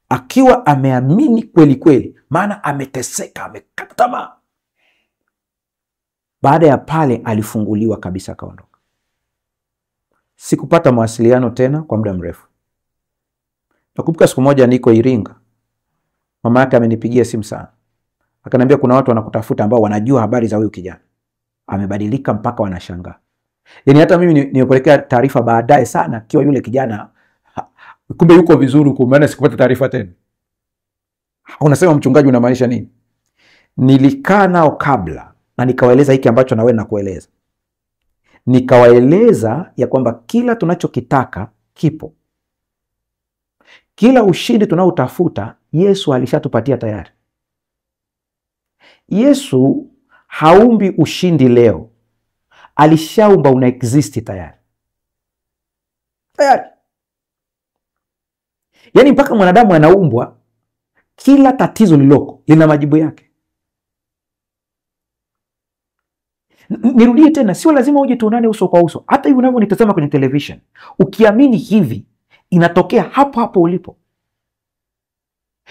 Akiwa ameamini kweli kweli, maana ameteseka, amekata tamaa. Baada ya pale alifunguliwa kabisa, akaondoka. Sikupata mawasiliano tena kwa muda mrefu. Nakumbuka siku moja niko Iringa. Mama yake amenipigia simu sana. Akaniambia kuna watu wanakutafuta ambao wanajua habari za huyu kijana. Amebadilika mpaka wanashangaa. Yaani hata mimi nimepelekea taarifa baadaye sana kiwa yule kijana kumbe yuko vizuri huko, maana sikupata taarifa tena. Unasema mchungaji unamaanisha nini? Nilikaa nao kabla na nikawaeleza hiki ambacho na wewe nakueleza. Nikawaeleza ya kwamba kila tunachokitaka kipo. Kila ushindi tunaotafuta Yesu alishatupatia tayari. Yesu haumbi ushindi leo. Alishaumba, una exist tayari. Tayari. Yaani mpaka mwanadamu anaumbwa, kila tatizo liloko lina majibu yake. Nirudie tena, sio lazima uje tuonane uso kwa uso. Hata hivi unavyonitazama kwenye television, ukiamini hivi, inatokea hapo hapo ulipo.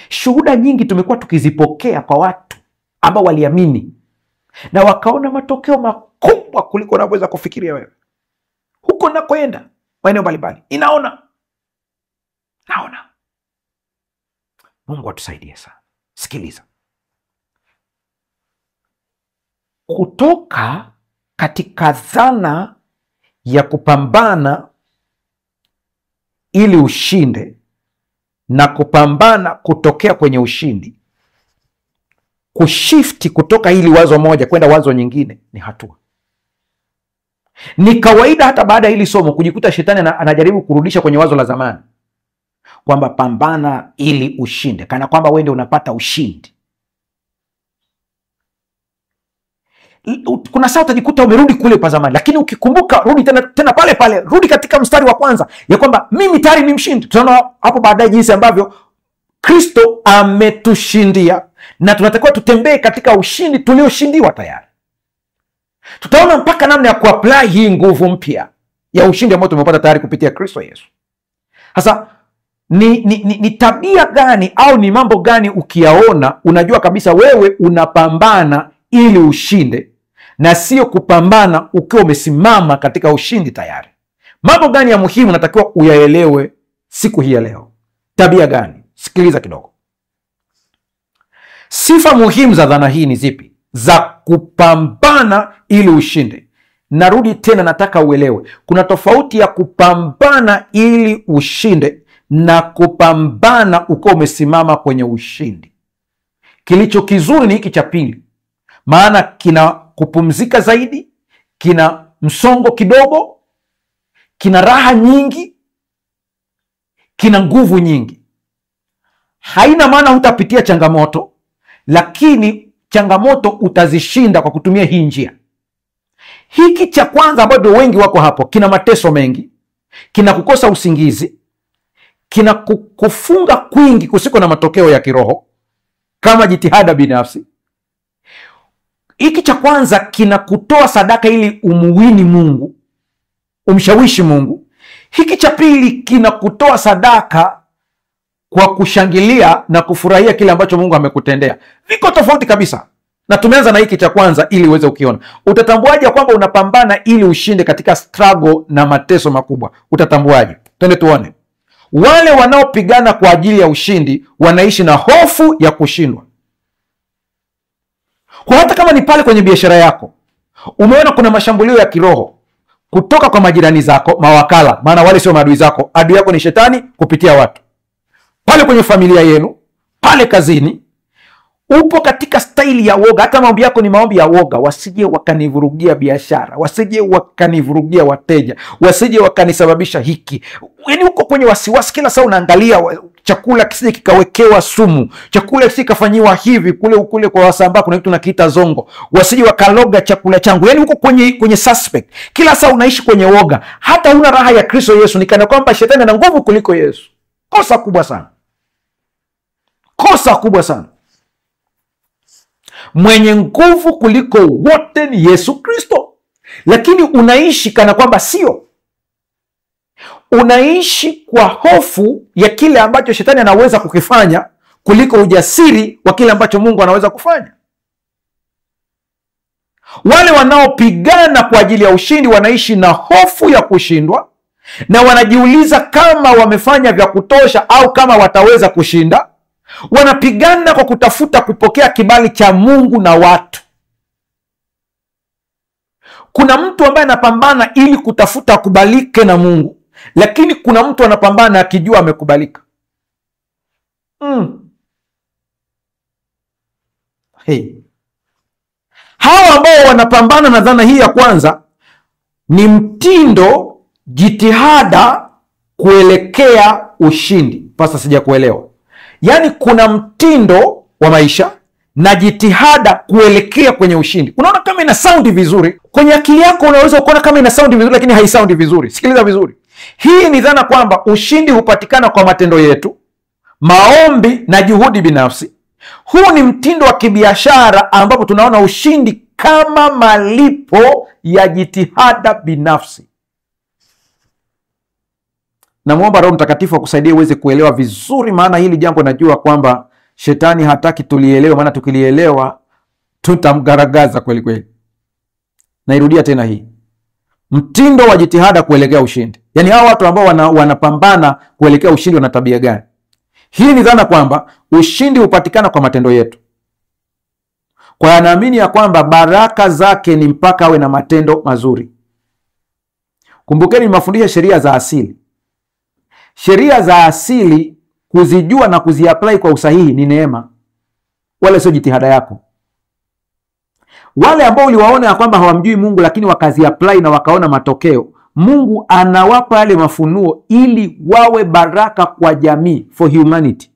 Shuhuda nyingi tumekuwa tukizipokea kwa watu ambao waliamini na wakaona matokeo makubwa kuliko unavyoweza kufikiria wewe. Huko nakoenda maeneo mbalimbali, naona Mungu atusaidie sana. Sikiliza, kutoka katika dhana ya kupambana ili ushinde na kupambana kutokea kwenye ushindi, kushifti kutoka hili wazo moja kwenda wazo nyingine ni hatua. Ni kawaida hata baada ya hili somo kujikuta shetani anajaribu kurudisha kwenye wazo la zamani kwamba pambana ili ushinde, kana kwamba wewe ndio unapata ushindi. Kuna saa utajikuta umerudi kule pa zamani, lakini ukikumbuka rudi tena pale pale, rudi katika mstari wa kwanza ya kwamba mimi tayari ni mshindi. Tutaona hapo baadaye jinsi ambavyo Kristo ametushindia na tunatakiwa tutembee katika ushindi tulioshindiwa tayari. Tutaona mpaka namna ya kuapply hii nguvu mpya ya ushindi ambao tumepata tayari kupitia Kristo Yesu. Sasa ni tabia gani au ni mambo gani ukiyaona unajua kabisa wewe unapambana ili ushinde na sio kupambana ukiwa umesimama katika ushindi tayari? Mambo gani ya muhimu natakiwa uyaelewe siku hii ya leo? Tabia gani? Sikiliza kidogo. Sifa muhimu za dhana hii ni zipi? Za kupambana ili ushinde. Narudi tena, nataka uelewe kuna tofauti ya kupambana ili ushinde na kupambana ukiwa umesimama kwenye ushindi. Kilicho kizuri ni hiki cha pili, maana kina kupumzika zaidi, kina msongo kidogo, kina raha nyingi, kina nguvu nyingi. Haina maana hutapitia changamoto, lakini changamoto utazishinda kwa kutumia hii njia. Hiki cha kwanza ambacho wengi wako hapo, kina mateso mengi, kina kukosa usingizi, kina kufunga kwingi kusiko na matokeo ya kiroho kama jitihada binafsi. Hiki cha kwanza kina kutoa sadaka ili umuwini Mungu, umshawishi Mungu. Hiki cha pili kina kutoa sadaka kwa kushangilia na kufurahia kile ambacho Mungu amekutendea. Viko tofauti kabisa. Na tumeanza na hiki cha kwanza ili uweze ukiona. Utatambuaje kwamba unapambana ili ushinde katika struggle na mateso makubwa? Utatambuaje? Twende tuone. Wale wanaopigana kwa ajili ya ushindi wanaishi na hofu ya kushindwa. Kwa hata kama ni pale kwenye biashara yako, umeona kuna mashambulio ya kiroho kutoka kwa majirani zako, mawakala, maana wale sio maadui zako. Adui yako ni shetani kupitia watu. Pale kwenye familia yenu, pale kazini, upo katika staili ya woga. Hata maombi yako ni maombi ya woga, wasije wakanivurugia biashara, wasije wakanivurugia wateja, wasije wakanisababisha hiki. Yaani uko kwenye wasiwasi kila saa, unaangalia chakula kisije kikawekewa sumu, chakula kisije kafanyiwa hivi, kule kwa Wasambaa kuna kitu nakiita zongo, wasije wakaloga chakula changu. Yaani uko kwenye suspect. Kila saa unaishi kwenye woga. Hata huna raha ya Kristo Yesu, nikana kwamba shetani ana nguvu kuliko Yesu. Kosa kubwa sana. Kosa kubwa sana. Mwenye nguvu kuliko wote ni Yesu Kristo. Lakini unaishi kana kwamba sio. Unaishi kwa hofu ya kile ambacho shetani anaweza kukifanya kuliko ujasiri wa kile ambacho Mungu anaweza kufanya. Wale wanaopigana kwa ajili ya ushindi wanaishi na hofu ya kushindwa, na wanajiuliza kama wamefanya vya kutosha au kama wataweza kushinda. Wanapigana kwa kutafuta kupokea kibali cha Mungu na watu. Kuna mtu ambaye anapambana ili kutafuta kubalike na Mungu, lakini kuna mtu anapambana akijua amekubalika. Hawa ambao wanapambana na dhana hii ya kwanza ni mtindo, jitihada kuelekea ushindi. Pasa sija kuelewa. Yaani kuna mtindo wa maisha na jitihada kuelekea kwenye ushindi. Unaona kama ina sound vizuri kwenye akili yako, unaweza kuona kama ina sound vizuri, lakini haisound vizuri. Sikiliza vizuri. Hii ni dhana kwamba ushindi hupatikana kwa matendo yetu, maombi na juhudi binafsi. Huu ni mtindo wa kibiashara ambapo tunaona ushindi kama malipo ya jitihada binafsi. Namuomba Roho Mtakatifu akusaidie uweze kuelewa vizuri, maana hili jambo najua kwamba shetani hataki tulielewe, maana tukilielewa tutamgaragaza kweli kweli. Nairudia tena hii. Mtindo wa jitihada kuelekea ushindi. Yaani hao watu ambao wanapambana kuelekea ushindi wana tabia gani? Hii ni dhana kwamba ushindi hupatikana kwa matendo yetu. Kwa anaamini ya kwamba baraka zake ni mpaka awe na matendo mazuri. Kumbukeni mafundisho sheria za asili. Sheria za asili kuzijua na kuziapply kwa usahihi ni neema, wala sio jitihada yako. Wale ambao uliwaona ya kwamba hawamjui Mungu lakini wakaziapply na wakaona matokeo, Mungu anawapa yale mafunuo ili wawe baraka kwa jamii, for humanity.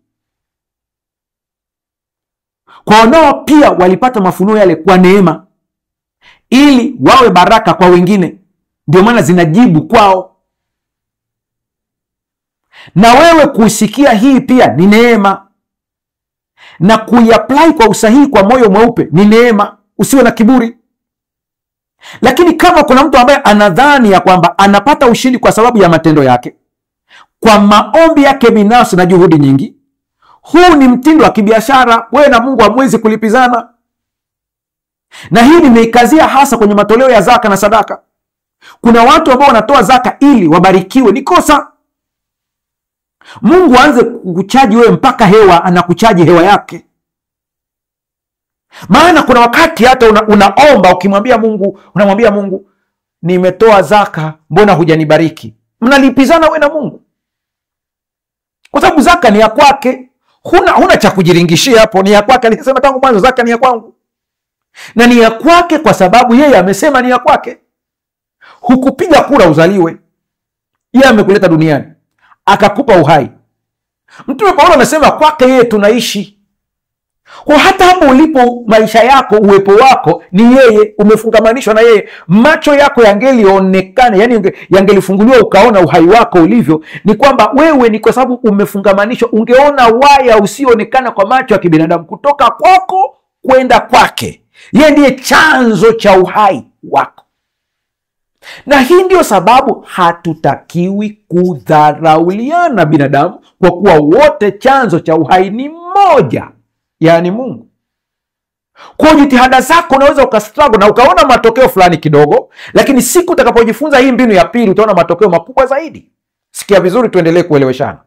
Kwa nao pia walipata mafunuo yale kwa neema ili wawe baraka kwa wengine. Ndio maana zinajibu kwao. Na wewe kusikia hii pia ni neema, na kuiapply kwa usahihi kwa moyo mweupe ni neema. Usiwe na kiburi. Lakini kama kuna mtu ambaye anadhani ya kwamba anapata ushindi kwa sababu ya matendo yake, kwa maombi yake binafsi na juhudi nyingi. Huu ni mtindo wa kibiashara, wewe na Mungu hamwezi kulipizana. Na hii nimeikazia hasa kwenye matoleo ya zaka na sadaka. Kuna watu ambao wanatoa zaka ili wabarikiwe, ni kosa. Mungu aanze kukuchaji wewe mpaka hewa anakuchaji hewa yake. Maana kuna wakati hata unaomba ukimwambia Mungu, unamwambia Mungu, nimetoa zaka, mbona hujanibariki? Mnalipizana wewe na Mungu. Kwa sababu zaka ni ya kwake. Huna cha kujiringishia hapo, ni ya kwake. Alisema tangu mwanzo zaka ni ya kwangu. Na ni ya kwake kwa sababu yeye amesema ni ya kwake. Hukupiga kura uzaliwe. Yeye amekuleta duniani, akakupa uhai. Mtume Paulo anasema kwake yeye tunaishi. Kwa hata hapo ulipo, maisha yako, uwepo wako ni yeye, umefungamanishwa na yeye. Macho yako yangelionekana, yani yangelifunguliwa ukaona uhai wako ulivyo, ni kwamba wewe ni kwa sababu umefungamanishwa, ungeona waya usioonekana kwa macho ya kibinadamu kutoka kwako kwenda kwake. Yeye ndiye chanzo cha uhai wako. Na hii ndio sababu hatutakiwi kudharauliana binadamu, kwa kuwa wote chanzo cha uhai ni mmoja, yaani Mungu. Kwa jitihada zako unaweza ukastruggle na ukaona matokeo fulani kidogo, lakini siku utakapojifunza hii mbinu ya pili utaona matokeo makubwa zaidi. Sikia vizuri, tuendelee kueleweshana.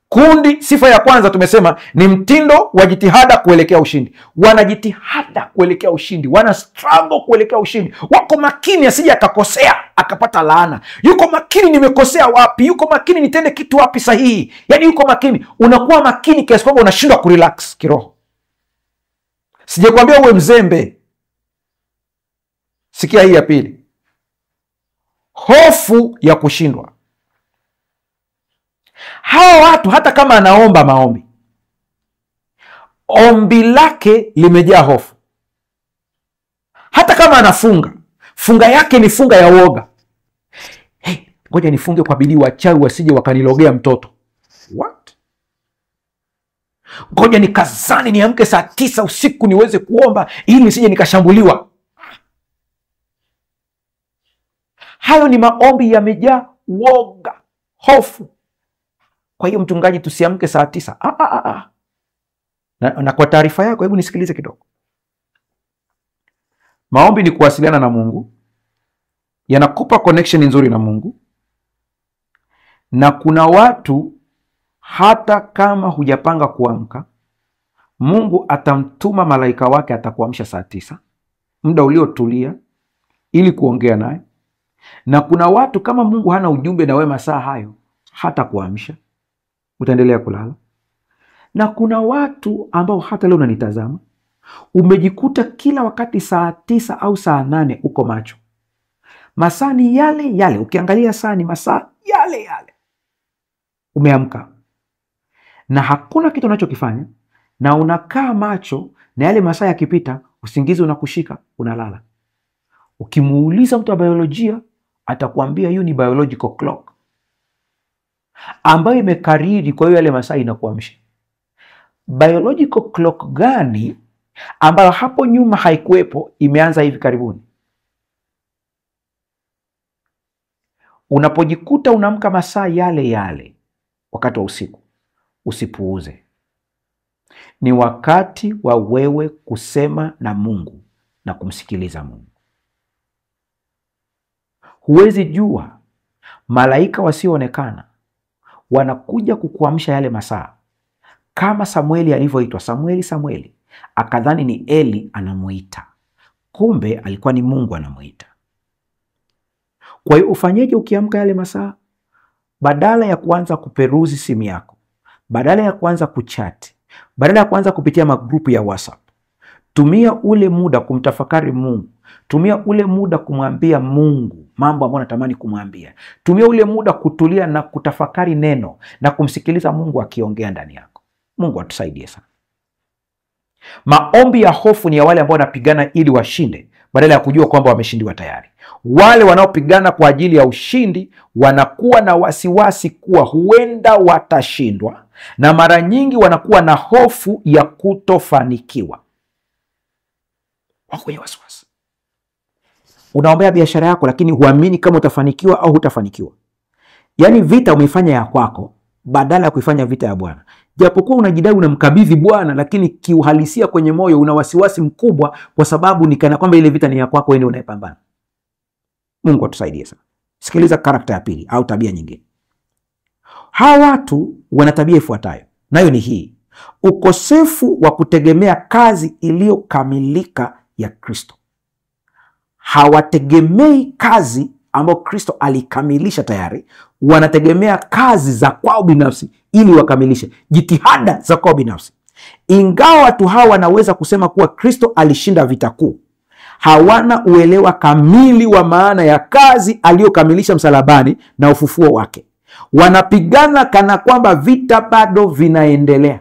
Kundi, sifa ya kwanza tumesema ni mtindo wa jitihada kuelekea ushindi. Wanajitihada kuelekea ushindi, wana struggle kuelekea ushindi. Wako makini asije akakosea akapata laana. Yuko makini, nimekosea wapi? Yuko makini, nitende kitu wapi sahihi? Yaani yuko makini. Unakuwa makini kiasi kwamba unashindwa kurelax kiroho. Sijakwambia uwe mzembe. Sikia hii ya pili. Hofu ya kushindwa. Hawa watu hata kama anaomba maombi, ombi lake limejaa hofu. Hata kama anafunga, funga yake ni funga ya uoga. Ngoja nifunge kwa bidii wachawi wasije wakanilogea mtoto. What? Ngoja nikazani niamke saa 9 usiku niweze kuomba ili nisije nikashambuliwa. Hayo ni maombi yamejaa uoga, hofu. Kwa hiyo mchungaji, tusiamke saa 9. Na kwa taarifa yako, hebu nisikilize kidogo. Maombi ni kuwasiliana na Mungu, yanakupa connection nzuri na Mungu. Na kuna watu hata kama hujapanga kuamka, Mungu atamtuma malaika wake, atakuamsha saa 9, muda uliotulia, ili kuongea naye. Na kuna watu kama Mungu hana ujumbe na wewe masaa hayo, hata kuamsha, utaendelea kulala. Na kuna watu ambao hata leo unanitazama, umejikuta kila wakati saa 9 au saa 8 uko macho. Masaa ni yale yale, ukiangalia saa ni masaa yale yale. Umeamka na hakuna kitu unachokifanya, na unakaa macho, na yale masaa yakipita usingizi unakushika, unalala. Ukimuuliza mtu wa biolojia, atakwambia hiyo ni biological clock ambayo imekariri, kwa hiyo yale masaa inakuamsha. Biological clock gani ambayo hapo nyuma haikuwepo, imeanza hivi karibuni? Unapojikuta unaamka masaa yale yale wakati wa usiku, usipuuze. Ni wakati wa wewe kusema na Mungu na kumsikiliza Mungu. Huwezi jua, malaika wasioonekana wanakuja kukuamsha yale masaa. Kama Samueli alivyoitwa Samueli, akadhani ni Eli anamuita, kumbe alikuwa ni Mungu anamuita. Kwa hiyo ufanyeje ukiamka yale masaa? Badala ya kuanza kuperuzi simu yako, badala ya kuanza kuchati, badala ya kuanza kupitia magrupu ya WhatsApp, tumia ule muda kumtafakari Mungu. Tumia ule muda kumwambia Mungu mambo ambayo unatamani kumwambia. Tumia ule muda kutulia na kutafakari neno na kumsikiliza Mungu akiongea ndani yako. Mungu atusaidie sana. Maombi ya hofu ni ya wale ambao wanapigana ili washinde, badala ya kujua kwamba wameshindiwa tayari. Wale wanaopigana kwa ajili ya ushindi wanakuwa na wasiwasi kuwa huenda watashindwa, na mara nyingi wanakuwa na hofu ya kutofanikiwa. Wako kwenye wasiwasi. Unaombea biashara yako lakini huamini kama utafanikiwa au hutafanikiwa. Yaani vita umeifanya ya kwako badala ya kuifanya vita ya Bwana. Japokuwa unajidai unamkabidhi Bwana, lakini kiuhalisia kwenye moyo una wasiwasi mkubwa, kwa sababu ni kana kwamba ile vita ni ya kwako, wewe ndio unayepambana. Mungu atusaidie sana. Sikiliza karakta ya pili au tabia nyingine. Hawa watu wana tabia ifuatayo, nayo ni hii: ukosefu wa kutegemea kazi iliyokamilika ya Kristo. Hawategemei kazi ambayo Kristo alikamilisha tayari, wanategemea kazi za kwao binafsi ili wakamilishe, jitihada za kwao binafsi. Ingawa watu hawa wanaweza kusema kuwa Kristo alishinda vita kuu, hawana uelewa kamili wa maana ya kazi aliyokamilisha msalabani na ufufuo wake. Wanapigana kana kwamba vita bado vinaendelea.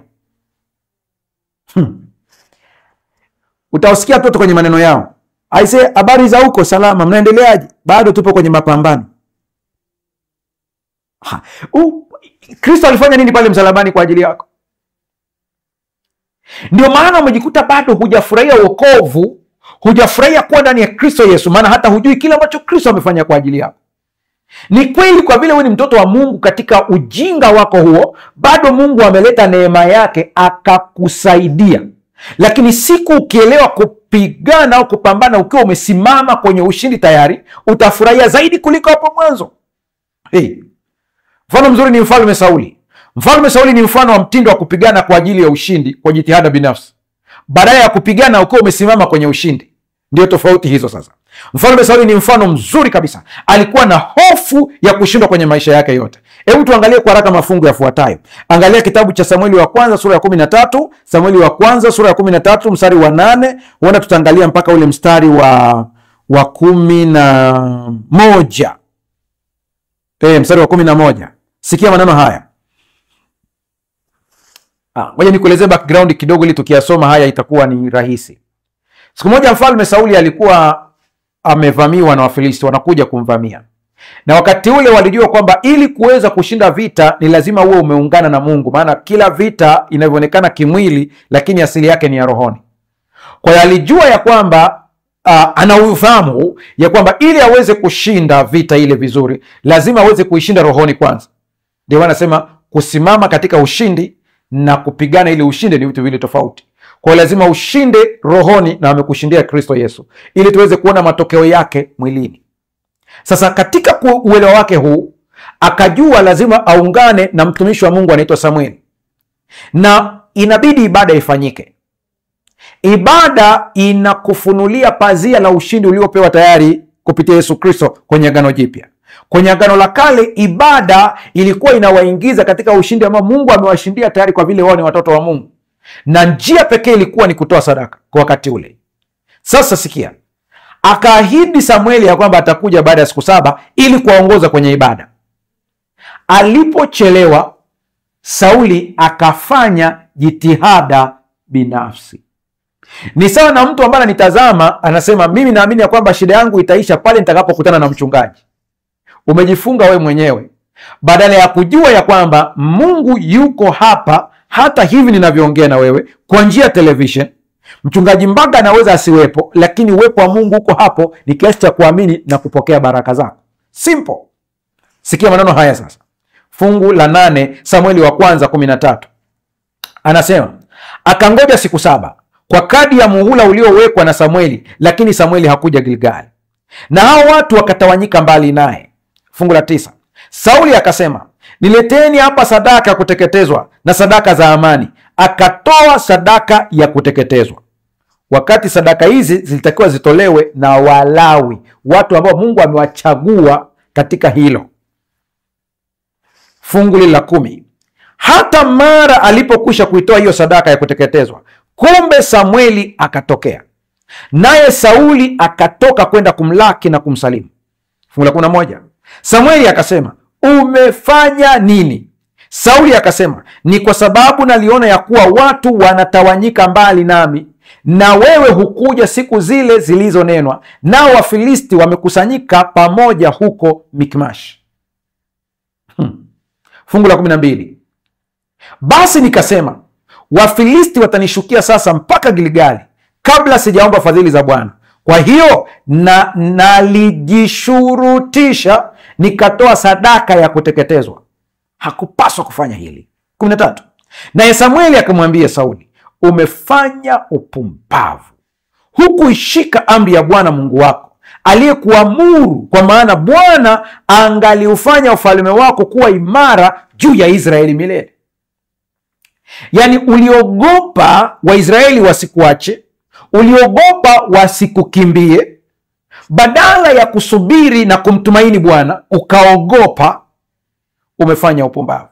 Utawasikia toto kwenye maneno yao, aise, habari za huko, salama, mnaendeleaje? Bado tupo kwenye mapambano. Kristo alifanya nini pale msalabani kwa ajili yako? Ndio maana umejikuta bado hujafurahia wokovu, hujafurahia kuwa ndani ya Kristo Yesu, maana hata hujui kile ambacho Kristo amefanya kwa ajili yako. Ni kweli, kwa vile wewe ni mtoto wa Mungu, katika ujinga wako huo bado Mungu ameleta neema yake akakusaidia. Lakini siku ukielewa kupigana au kupambana ukiwa umesimama kwenye ushindi tayari, utafurahia zaidi kuliko hapo mwanzo. Mfano mzuri ni Mfalme Sauli. Mfalme Sauli ni mfano wa mtindo wa kupigana kwa ajili ya ushindi kwa jitihada binafsi, badala ya kupigana ukiwa umesimama kwenye ushindi. Ndio tofauti hizo sasa. Mfalme Sauli ni mfano mzuri kabisa. Alikuwa na hofu ya kushindwa kwenye maisha yake yote. Hebu tuangalie kwa haraka mafungu yafuatayo. Angalia kitabu cha Samueli wa kwanza sura ya 13, Samueli wa kwanza sura ya 13 mstari wa 8, huenda tutaangalia mpaka ule mstari wa 11. Mstari wa 11. Sikia maneno haya. Ngoja nikuelezee background kidogo ili tukiyasoma haya itakuwa ni rahisi. Siku moja Mfalme Sauli alikuwa amevamiwa na Wafilisti, wanakuja kumvamia. Na wakati ule walijua kwamba ili kuweza kushinda vita ni lazima uwe umeungana na Mungu, maana kila vita inavyoonekana kimwili lakini asili yake ni ya rohoni. Kwa hiyo alijua ya kwamba ana ufahamu ya kwamba ili aweze kushinda vita ile vizuri lazima aweze kuishinda rohoni kwanza. Ndio wanasema kusimama katika ushindi na kupigana ili ushinde ni vitu vile tofauti. Kwa hiyo lazima ushinde rohoni, na amekushindia Kristo Yesu ili tuweze kuona matokeo yake mwilini. Sasa katika uelewa wake huu akajua lazima aungane na mtumishi wa Mungu anaitwa Samueli, na inabidi ibada ifanyike. Ibada inakufunulia pazia la ushindi uliopewa tayari kupitia Yesu Kristo kwenye Agano Jipya. Kwenye Agano la Kale ibada ilikuwa inawaingiza katika ushindi ambao Mungu amewashindia tayari kwa vile wao ni watoto wa Mungu, na njia pekee ilikuwa ni kutoa sadaka kwa wakati ule. Sasa sikia, akaahidi Samueli ya kwamba atakuja baada ya siku 7 ili kuwaongoza kwenye ibada. Alipochelewa, Sauli akafanya jitihada binafsi. Ni sawa na mtu ambaye anitazama anasema, mimi naamini ya kwamba shida yangu itaisha pale nitakapokutana na mchungaji. Umejifunga we mwenyewe, badala ya kujua ya kwamba Mungu yuko hapa hata hivi ninavyoongea na wewe kwa njia ya television. Mchungaji Mbaga anaweza asiwepo, lakini uwepo wa Mungu uko hapo, ni kiasi cha kuamini na kupokea baraka zako. Simple. Sikia maneno haya sasa. Fungu la 8 Samueli wa kwanza 13. Anasema, akangoja siku 7 kwa kadi ya muhula uliowekwa na Samueli, lakini Samueli hakuja Gilgali, na hao watu wakatawanyika mbali naye. Fungu la 9. Sauli akasema, nileteni hapa sadaka ya kuteketezwa na sadaka za amani. Akatoa sadaka ya kuteketezwa, wakati sadaka hizi zilitakiwa zitolewe na Walawi, watu ambao Mungu amewachagua katika hilo. Fungu la 10. Hata mara alipokwisha kuitoa hiyo sadaka ya kuteketezwa, kumbe Samueli akatokea, naye Sauli akatoka kwenda kumlaki na kumsalimu. Fungu la 11. Samueli akasema, umefanya nini? Sauli akasema, ni kwa sababu naliona ya kuwa watu wanatawanyika mbali nami, na wewe hukuja siku zile zilizonenwa, nao Wafilisti wamekusanyika pamoja huko Mikmash. Fungu la 12. Basi nikasema, Wafilisti watanishukia sasa mpaka Gilgali kabla sijaomba fadhili za Bwana. Kwa hiyo nalijishurutisha nikatoa sadaka ya kuteketezwa. Hakupaswa kufanya hili. 13. Naye Samueli akamwambia Sauli, umefanya upumbavu, hukuishika amri ya Bwana Mungu wako aliyekuamuru, kwa maana Bwana angaliufanya ufalme wako kuwa imara juu ya Israeli milele. Yaani uliogopa Waisraeli wasikuache, uliogopa wasikukimbie, badala ya kusubiri na kumtumaini Bwana ukaogopa. Umefanya upumbavu.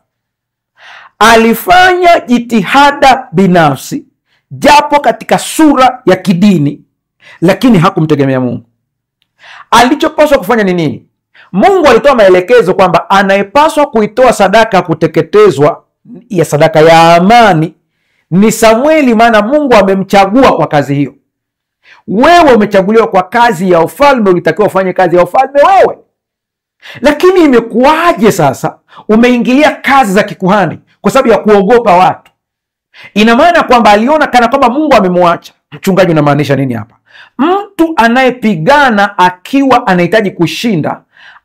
Alifanya jitihada binafsi, japo katika sura ya kidini, lakini hakumtegemea Mungu. Alichopaswa kufanya ni nini? Mungu alitoa maelekezo kwamba anayepaswa kuitoa sadaka ya kuteketezwa, ya sadaka ya amani, ni Samueli, maana Mungu amemchagua kwa kazi hiyo. Wewe umechaguliwa kwa kazi ya ufalme, ulitakiwa ufanye kazi ya ufalme wewe. Lakini imekuwaje sasa umeingilia kazi za kikuhani kwa sababu ya kuogopa watu? Ina maana kwamba aliona kana kwamba Mungu amemwacha. Mchungaji, unamaanisha nini hapa? Mtu anayepigana akiwa anahitaji kushinda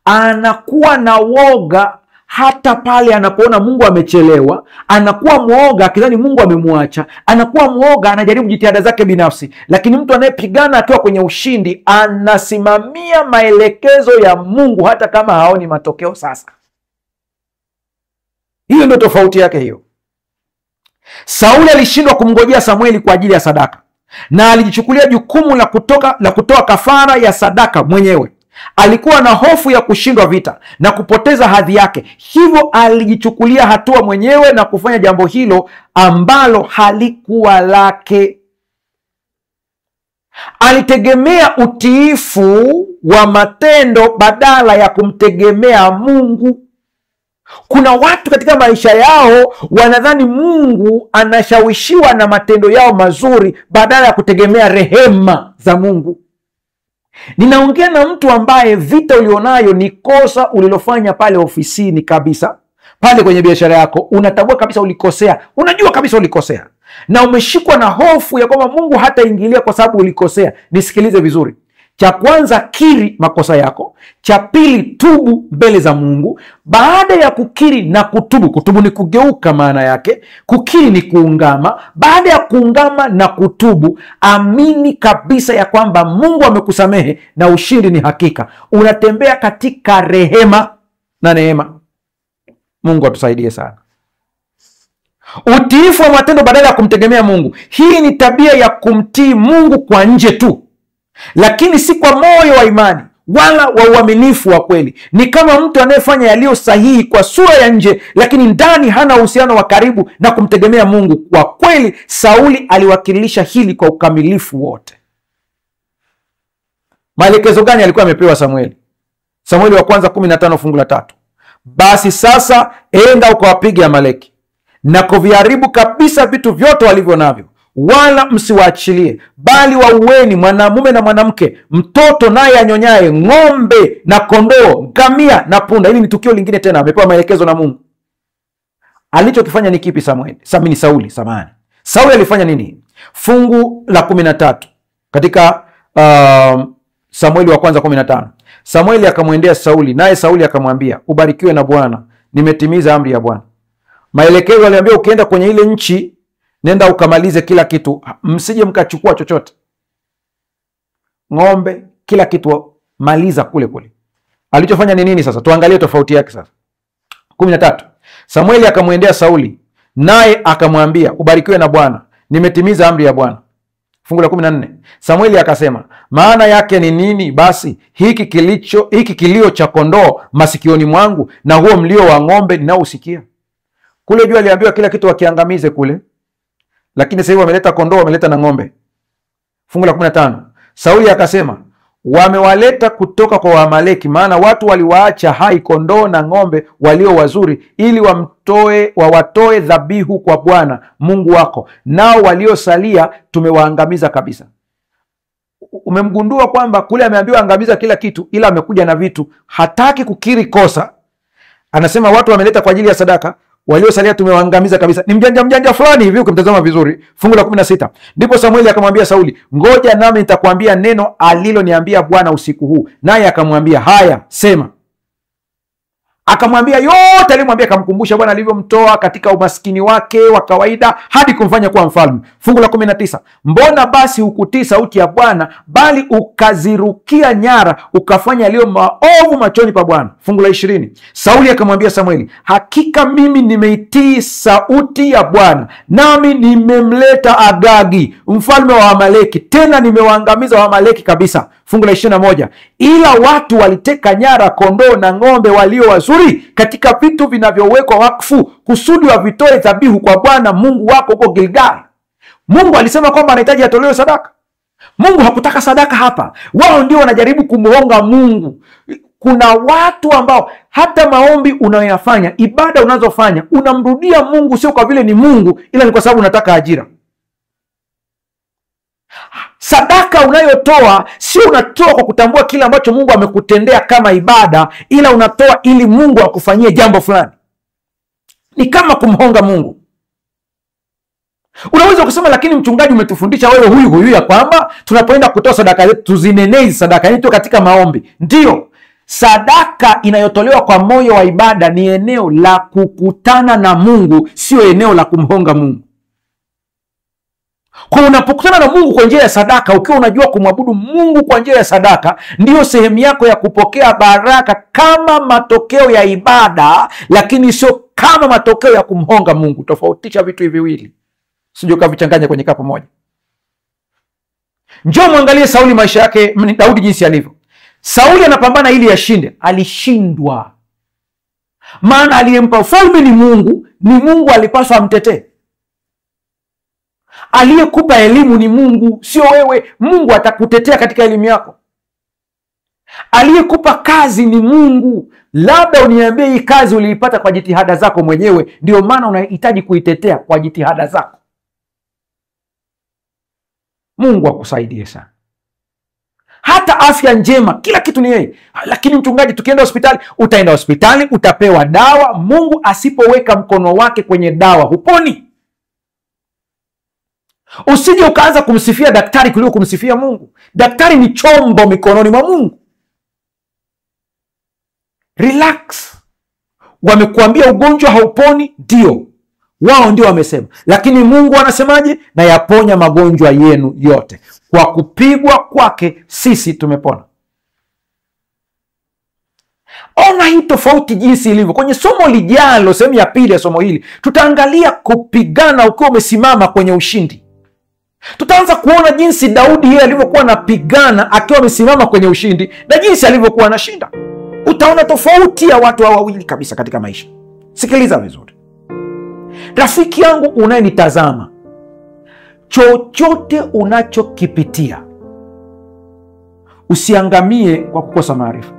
anakuwa na woga hata pale anapoona Mungu amechelewa, anakuwa mwoga akidhani Mungu amemwacha, anakuwa mwoga, anajaribu jitihada zake binafsi. Lakini mtu anayepigana akiwa kwenye ushindi anasimamia maelekezo ya Mungu hata kama haoni matokeo sasa. Hiyo ndio tofauti yake hiyo. Sauli alishindwa kumngojea Samueli kwa ajili ya sadaka, na alijichukulia jukumu la kutoa kafara ya sadaka mwenyewe. Alikuwa na hofu ya kushindwa vita na kupoteza hadhi yake, hivyo alijichukulia hatua mwenyewe na kufanya jambo hilo ambalo halikuwa lake. Alitegemea utiifu wa matendo badala ya kumtegemea Mungu. Kuna watu katika maisha yao wanadhani Mungu anashawishiwa na matendo yao mazuri badala ya kutegemea rehema za Mungu. Ninaongea na mtu ambaye vita ulionayo ni kosa ulilofanya pale ofisini kabisa, pale kwenye biashara yako. Unatambua kabisa ulikosea, unajua kabisa ulikosea, na umeshikwa na hofu ya kwamba Mungu hataingilia kwa sababu ulikosea. Nisikilize vizuri. Cha kwanza, kiri makosa yako. Cha pili, tubu mbele za Mungu. Baada ya kukiri na kutubu, kutubu ni kugeuka maana yake, kukiri ni kuungama. Baada ya kuungama na kutubu, amini kabisa ya kwamba Mungu amekusamehe na ushindi ni hakika. Unatembea katika rehema na neema. Mungu atusaidie sana. Utiifu wa matendo badala ya kumtegemea Mungu. Hii ni tabia ya kumtii Mungu kwa nje tu, lakini si kwa moyo wa imani wala wa uaminifu wa kweli. Ni kama mtu anayefanya yaliyo sahihi kwa sura ya nje, lakini ndani hana uhusiano wa karibu na kumtegemea Mungu. Kwa kweli, Sauli aliwakilisha hili kwa ukamilifu wote. Maelekezo gani alikuwa amepewa Samueli? Samueli wa kwanza 15 fungu la 3. Basi sasa enda ukawapige Amaleki na kuviharibu kabisa vitu vyote walivyo navyo, wala msiwaachilie, bali waueni mwanamume na mwanamke, mtoto naye anyonyaye, ng'ombe na kondoo, ngamia na punda. Hili ni tukio lingine tena, amepewa maelekezo na Mungu. Alichokifanya ni kipi Sauli? Sauli alifanya nini? Fungu la 13 katika Samueli wa kwanza 15. Samueli akamwendea Sauli, naye Sauli akamwambia, ubarikiwe na Bwana, nimetimiza amri ya Bwana. Maelekezo aliambia, ukienda kwenye ile nchi, nenda ukamalize kila kitu, msije mkachukua chochote, ng'ombe, kila kitu maliza kule kule. Alichofanya ni nini sasa? Tuangalie tofauti yake sasa. 13. Samueli akamwendea Sauli, naye akamwambia, ubarikiwe na Bwana, nimetimiza amri ya Bwana. Fungu la 14. Samueli akasema, maana yake ni nini basi hiki kilio cha kondoo masikioni mwangu, na huo mlio wa ng'ombe ninaousikia? Kule juu aliambiwa kila kitu wakiangamize kule, lakini sasa hivi wameleta kondoo, wameleta na ng'ombe. Fungu la 15. Sauli akasema, wamewaleta kutoka kwa Waamaleki, maana watu waliwaacha hai kondoo na ng'ombe walio wazuri, ili wawatoe dhabihu kwa Bwana Mungu wako, nao waliosalia tumewaangamiza kabisa. Umemgundua kwamba kule ameambiwa angamiza kila kitu, ila amekuja na vitu. Hataki kukiri kosa, anasema watu wameleta kwa ajili ya sadaka, waliosalia tumewaangamiza kabisa. Ni mjanja fulani hivi ukimtazama vizuri. Fungu la 16. Ndipo Samueli akamwambia Sauli, ngoja nami nitakwambia neno aliloniambia Bwana usiku huu. Naye akamwambia, haya, sema. akamwambia yote aliyomwambia, akamkumbusha Bwana alivyomtoa katika umaskini wake wa kawaida hadi kumfanya kuwa mfalme. Fungu la 19, mbona basi hukutii sauti ya Bwana, bali ukazirukia nyara, ukafanya yaliyo maovu machoni pa Bwana. Fungu la 20, Sauli akamwambia Samueli, hakika mimi nimeitii sauti ya Bwana, nami nimemleta Agagi mfalme wa Amaleki, tena nimewaangamiza Waamaleki kabisa. Fungu la 21, ila watu waliteka nyara kondoo na ng'ombe walio wazuri katika vitu vinavyowekwa wakfu, kusudi wavitoe dhabihu kwa Bwana Mungu wako huko Gilgal. Mungu alisema kwamba anahitaji atolewe sadaka. Mungu hakutaka sadaka hapa. Wao ndio wanajaribu kumuonga Mungu. Kuna watu ambao hata maombi unayoyafanya, ibada unazofanya, unamrudia Mungu sio kwa vile ni Mungu, ila ni kwa sababu unataka ajira. Sadaka unayotoa sio unatoa kwa kutambua kile ambacho Mungu amekutendea kama ibada, ila unatoa ili Mungu akufanyie jambo fulani. Ni kama kumhonga Mungu. Unaweza kusema, lakini mchungaji, umetufundisha wewe huyu ya kwamba tunapoenda kutoa sadaka zetu tuzinenee sadaka yetu katika maombi. Ndio, sadaka inayotolewa kwa moyo wa ibada ni eneo la kukutana na Mungu, sio eneo la kumhonga Mungu. Kwa unapokutana na Mungu kwa njia ya sadaka, ukiwa unajua kumwabudu Mungu kwa njia ya sadaka, ndiyo sehemu yako ya kupokea baraka kama matokeo ya ibada, lakini sio kama matokeo ya kumhonga Mungu. Tofautisha vitu hivi viwili, sije ukavichanganya kwenye kapu moja. Njoo muangalie Sauli, maisha yake, Daudi jinsi alivyo. Sauli anapambana ili ashinde, alishindwa. Maana aliyempa ufalme ni Mungu, ni Mungu alipaswa amtetee. Aliyekupa elimu ni Mungu, sio wewe. Mungu atakutetea katika elimu yako. Aliyekupa kazi ni Mungu. Labda uniambie hii kazi uliipata kwa jitihada zako mwenyewe, ndio maana unahitaji kuitetea kwa jitihada zako. Mungu akusaidie sana. Hata afya njema, kila kitu ni yeye. Lakini mchungaji, tukienda hospitali, utaenda hospitali, utapewa dawa. Mungu asipoweka mkono wake kwenye dawa, huponi. Usije ukaanza kumsifia daktari kuliko kumsifia Mungu. Daktari ni chombo mikononi mwa Mungu. Relax. Wamekuambia ugonjwa hauponi, ndio. Wao ndio wamesema. Lakini Mungu anasemaje? Na yaponya magonjwa yenu yote. Kwa kupigwa kwake sisi tumepona. Ona hii tofauti jinsi ilivyo. Kwenye somo lijalo, sehemu ya pili ya somo hili, tutaangalia kupigana ukiwa umesimama kwenye ushindi. Tutaanza kuona jinsi Daudi yeye alivyokuwa anapigana akiwa amesimama kwenye ushindi na jinsi alivyokuwa anashinda. Utaona tofauti ya watu hawa wawili kabisa katika maisha. Sikiliza vizuri. Rafiki yangu unayenitazama, chochote unachokipitia, usiangamie kwa kukosa maarifa.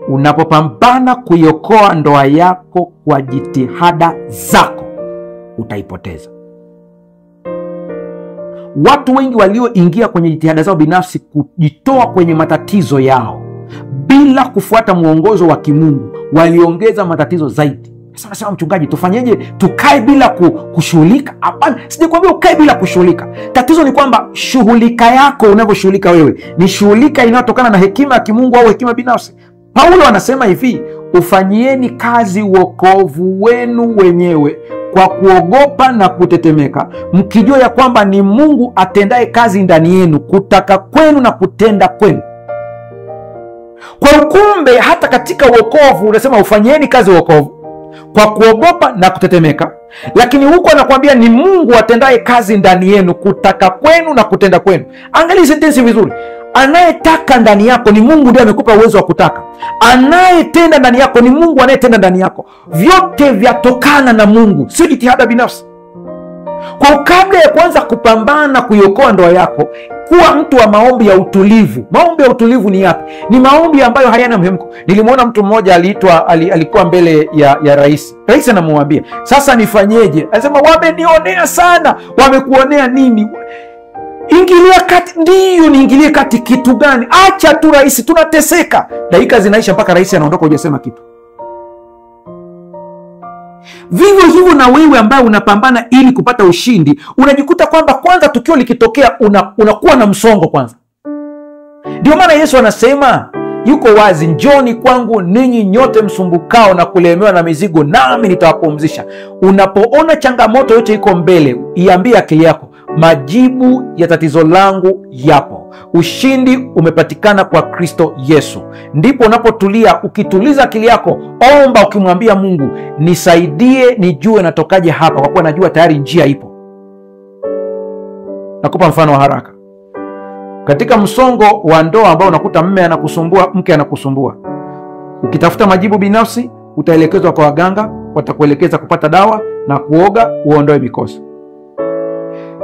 Unapopambana kuiokoa ndoa yako kwa jitihada zako, utaipoteza. Watu wengi walioingia kwenye jitihada zao binafsi kujitoa kwenye matatizo yao bila kufuata mwongozo wa kimungu, waliongeza matatizo zaidi. Sasa nasema, mchungaji, tufanyeje? Tukae bila kushughulika? Hapana, sijakwambia ukae bila kushughulika. Tatizo ni kwamba shughulika yako unavyoshughulika wewe ni shughulika inayotokana na hekima ya kimungu au hekima binafsi. Paulo anasema hivi, ufanyieni kazi wokovu wenu wenyewe kwa kuogopa na kutetemeka, mkijua ya kwamba ni Mungu atendaye kazi ndani yenu, kutaka kwenu na kutenda kwenu. Kwa ukumbe, hata katika wokovu unasema ufanyieni kazi wokovu kwa kuogopa na kutetemeka, lakini huko anakuambia ni Mungu atendaye kazi ndani yenu, kutaka kwenu na kutenda kwenu. Angalia sentensi vizuri. Anayetaka ndani yako ni Mungu, ndiye amekupa uwezo wa kutaka. Anayetenda ndani yako ni Mungu anayetenda ndani yako. Vyote vyatokana na Mungu, sio jitihada binafsi. Kwa kabla ya kuanza kupambana kuiokoa ndoa yako, kuwa mtu wa maombi ya utulivu. Maombi ya utulivu ni yapi? Ni maombi ambayo hayana mhemko. Nilimwona mtu mmoja alikuwa mbele ya rais. Rais anamwambia, sasa nifanyeje? Anasema, wamenionea sana. Wamekuonea nini? Ingilia kati. Ndiyo, niingilie kati kitu gani? Acha tu rais, tunateseka. Dakika zinaisha mpaka rais anaondoka, hujasema kitu. Vivyo hivyo na wewe ambaye unapambana ili kupata ushindi, unajikuta kwamba kwanza tukio likitokea unakuwa na msongo kwanza. Ndio maana Yesu anasema, yuko wazi, njoni kwangu ninyi nyote msumbukao na kulemewa na mizigo, nami nitawapumzisha. Unapoona changamoto yote iko mbele, iambie akili yako, majibu ya tatizo langu yapo. Ushindi umepatikana kwa Kristo Yesu. Ndipo unapotulia, ukituliza akili yako, omba ukimwambia Mungu, nisaidie nijue natokaje hapa, kwa kuwa najua tayari njia ipo. Nakupa mfano wa haraka. Katika msongo wa ndoa ambao unakuta mme anakusumbua, mke anakusumbua, ukitafuta majibu binafsi, utaelekezwa kwa waganga, watakuelekeza kupata dawa na kuoga uondoe mikosi.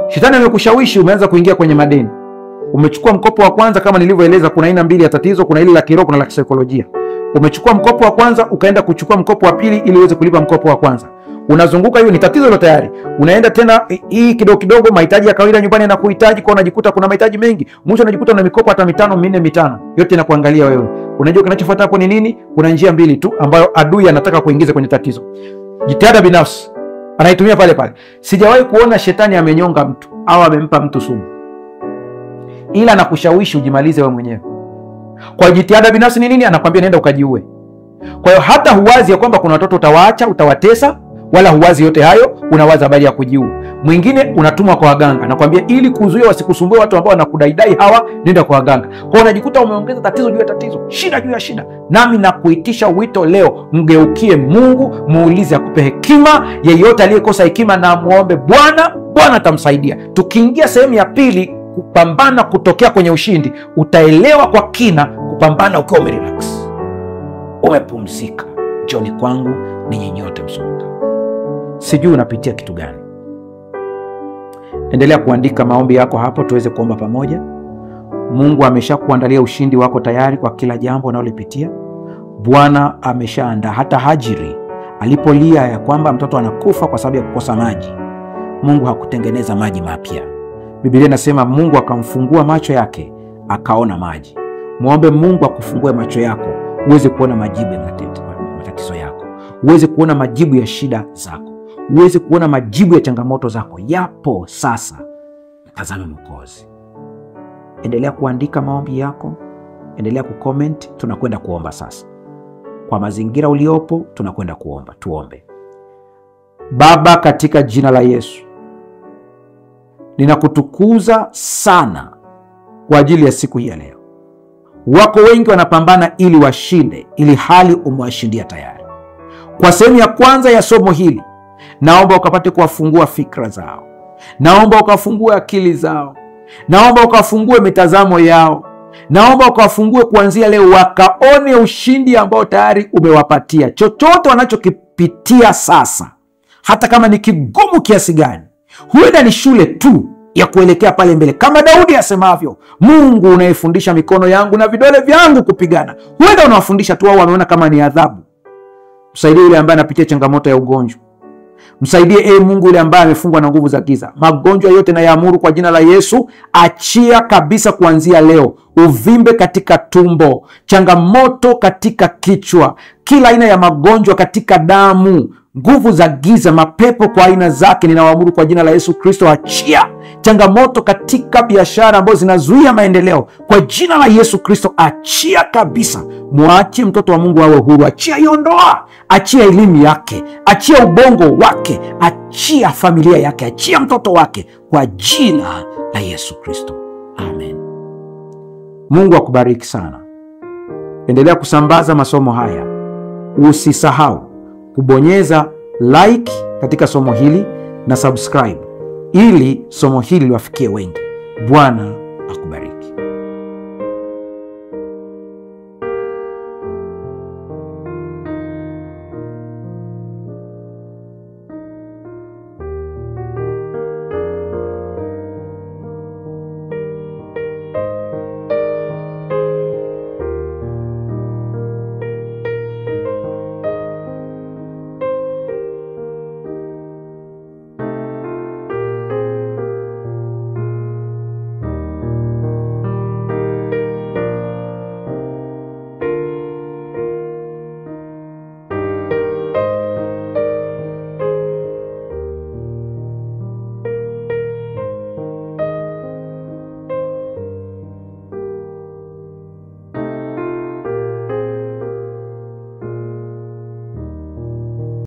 Shetani amekushawishi, umeanza kuingia kwenye madeni. Umechukua mkopo wa kwanza, kama nilivyoeleza, kuna aina mbili ya tatizo, kuna ile la kiroho, kuna la kisaikolojia. Umechukua mkopo wa kwanza, ukaenda kuchukua mkopo wa pili ili uweze kulipa mkopo wa kwanza. Unazunguka, hiyo ni tatizo hilo tayari. Unaenda tena hii kidogo kidogo, mahitaji ya kawaida nyumbani yanakuhitaji, kwa unajikuta kuna mahitaji mengi. Mwisho unajikuta una mikopo hata 5, 4, 5. Yote inakuangalia wewe. Unajua kinachofuata hapo ni nini? Kuna njia mbili tu ambayo adui anataka kuingiza kwenye tatizo. Jitihada binafsi anaitumia pale pale. Sijawahi kuona shetani amenyonga mtu au amempa mtu sumu, ila anakushawishi ujimalize wewe mwenyewe. Kwa jitihada binafsi ni nini? Anakwambia nenda ukajiue. Kwa hiyo hata huwazi ya kwamba kuna watoto utawaacha, utawatesa, wala huwazi yote hayo, unawaza habari ya kujiua. Mwingine unatumwa kwa waganga, nakwambia ili kuzuia wasikusumbue watu ambao wanakudaidai hawa, nenda kwa waganga. Kwa hiyo unajikuta umeongeza tatizo juu ya tatizo, shida juu ya shida. Nami nakuitisha wito leo, mgeukie Mungu, muulize akupe hekima. Yeyote aliyekosa hekima na muombe Bwana, Bwana atamsaidia. Tukiingia sehemu ya pili, kupambana kutokea kwenye ushindi, utaelewa kwa kina kupambana ukiwa umerelax, umepumzika. Njoni kwangu ninyi nyote msumbukao. Sijui unapitia kitu gani. Endelea kuandika maombi yako hapo tuweze kuomba pamoja. Mungu ameshakuandalia ushindi wako tayari kwa kila jambo unalolipitia. Bwana ameshaandaa. Hata Hajiri alipolia ya kwamba mtoto anakufa kwa sababu ya kukosa maji, Mungu hakutengeneza maji mapya. Biblia inasema Mungu akamfungua macho yake akaona maji. Muombe Mungu akufungue macho yako uweze kuona majibu ya matatizo yako, uweze kuona majibu ya shida zako, uweze kuona majibu ya changamoto zako yapo sasa. Mtazame Mwokozi. Endelea kuandika maombi yako, endelea kucomment. Tunakwenda kuomba sasa. Kwa mazingira uliopo tunakwenda kuomba. Tuombe. Baba, katika jina la Yesu, ninakutukuza sana kwa ajili ya siku hii ya leo. Wako wengi wanapambana ili washinde, ili hali umewashindia tayari. Kwa sehemu ya kwanza ya somo hili, naomba ukapate kuwafungua fikra zao, naomba ukafungue akili zao, naomba ukafungue mitazamo yao, naomba ukafungue kuanzia leo wakaone ushindi ambao tayari umewapatia. Chochote wanachokipitia sasa, hata kama ni kigumu kiasi gani, huenda ni shule tu ya kuelekea pale mbele. Kama Daudi asemavyo, Mungu unayefundisha mikono yangu na vidole vyangu kupigana. Huenda unawafundisha tu, wao wameona kama ni adhabu. Msaidie yule ambaye anapitia changamoto ya ugonjwa. Msaidie Mungu yule ambaye amefungwa na nguvu za giza. Magonjwa yote na yaamuru kwa jina la Yesu, achia kabisa kuanzia leo. Uvimbe katika tumbo, changamoto katika kichwa, kila aina ya magonjwa katika damu, nguvu za giza, mapepo kwa aina zake, ninawaamuru kwa jina la Yesu Kristo, achia. Changamoto katika biashara ambazo zinazuia maendeleo, kwa jina la Yesu Kristo, achia kabisa. Muachie mtoto wa Mungu awe huru. Achia hiyo ndoa, achia elimu yake, achia ubongo wake, achia familia yake, achia mtoto wake, kwa jina la Yesu Kristo, amen. Mungu akubariki sana. Endelea kusambaza masomo haya. Usisahau kubonyeza like katika somo hili na subscribe ili somo hili liwafikie wengi. Bwana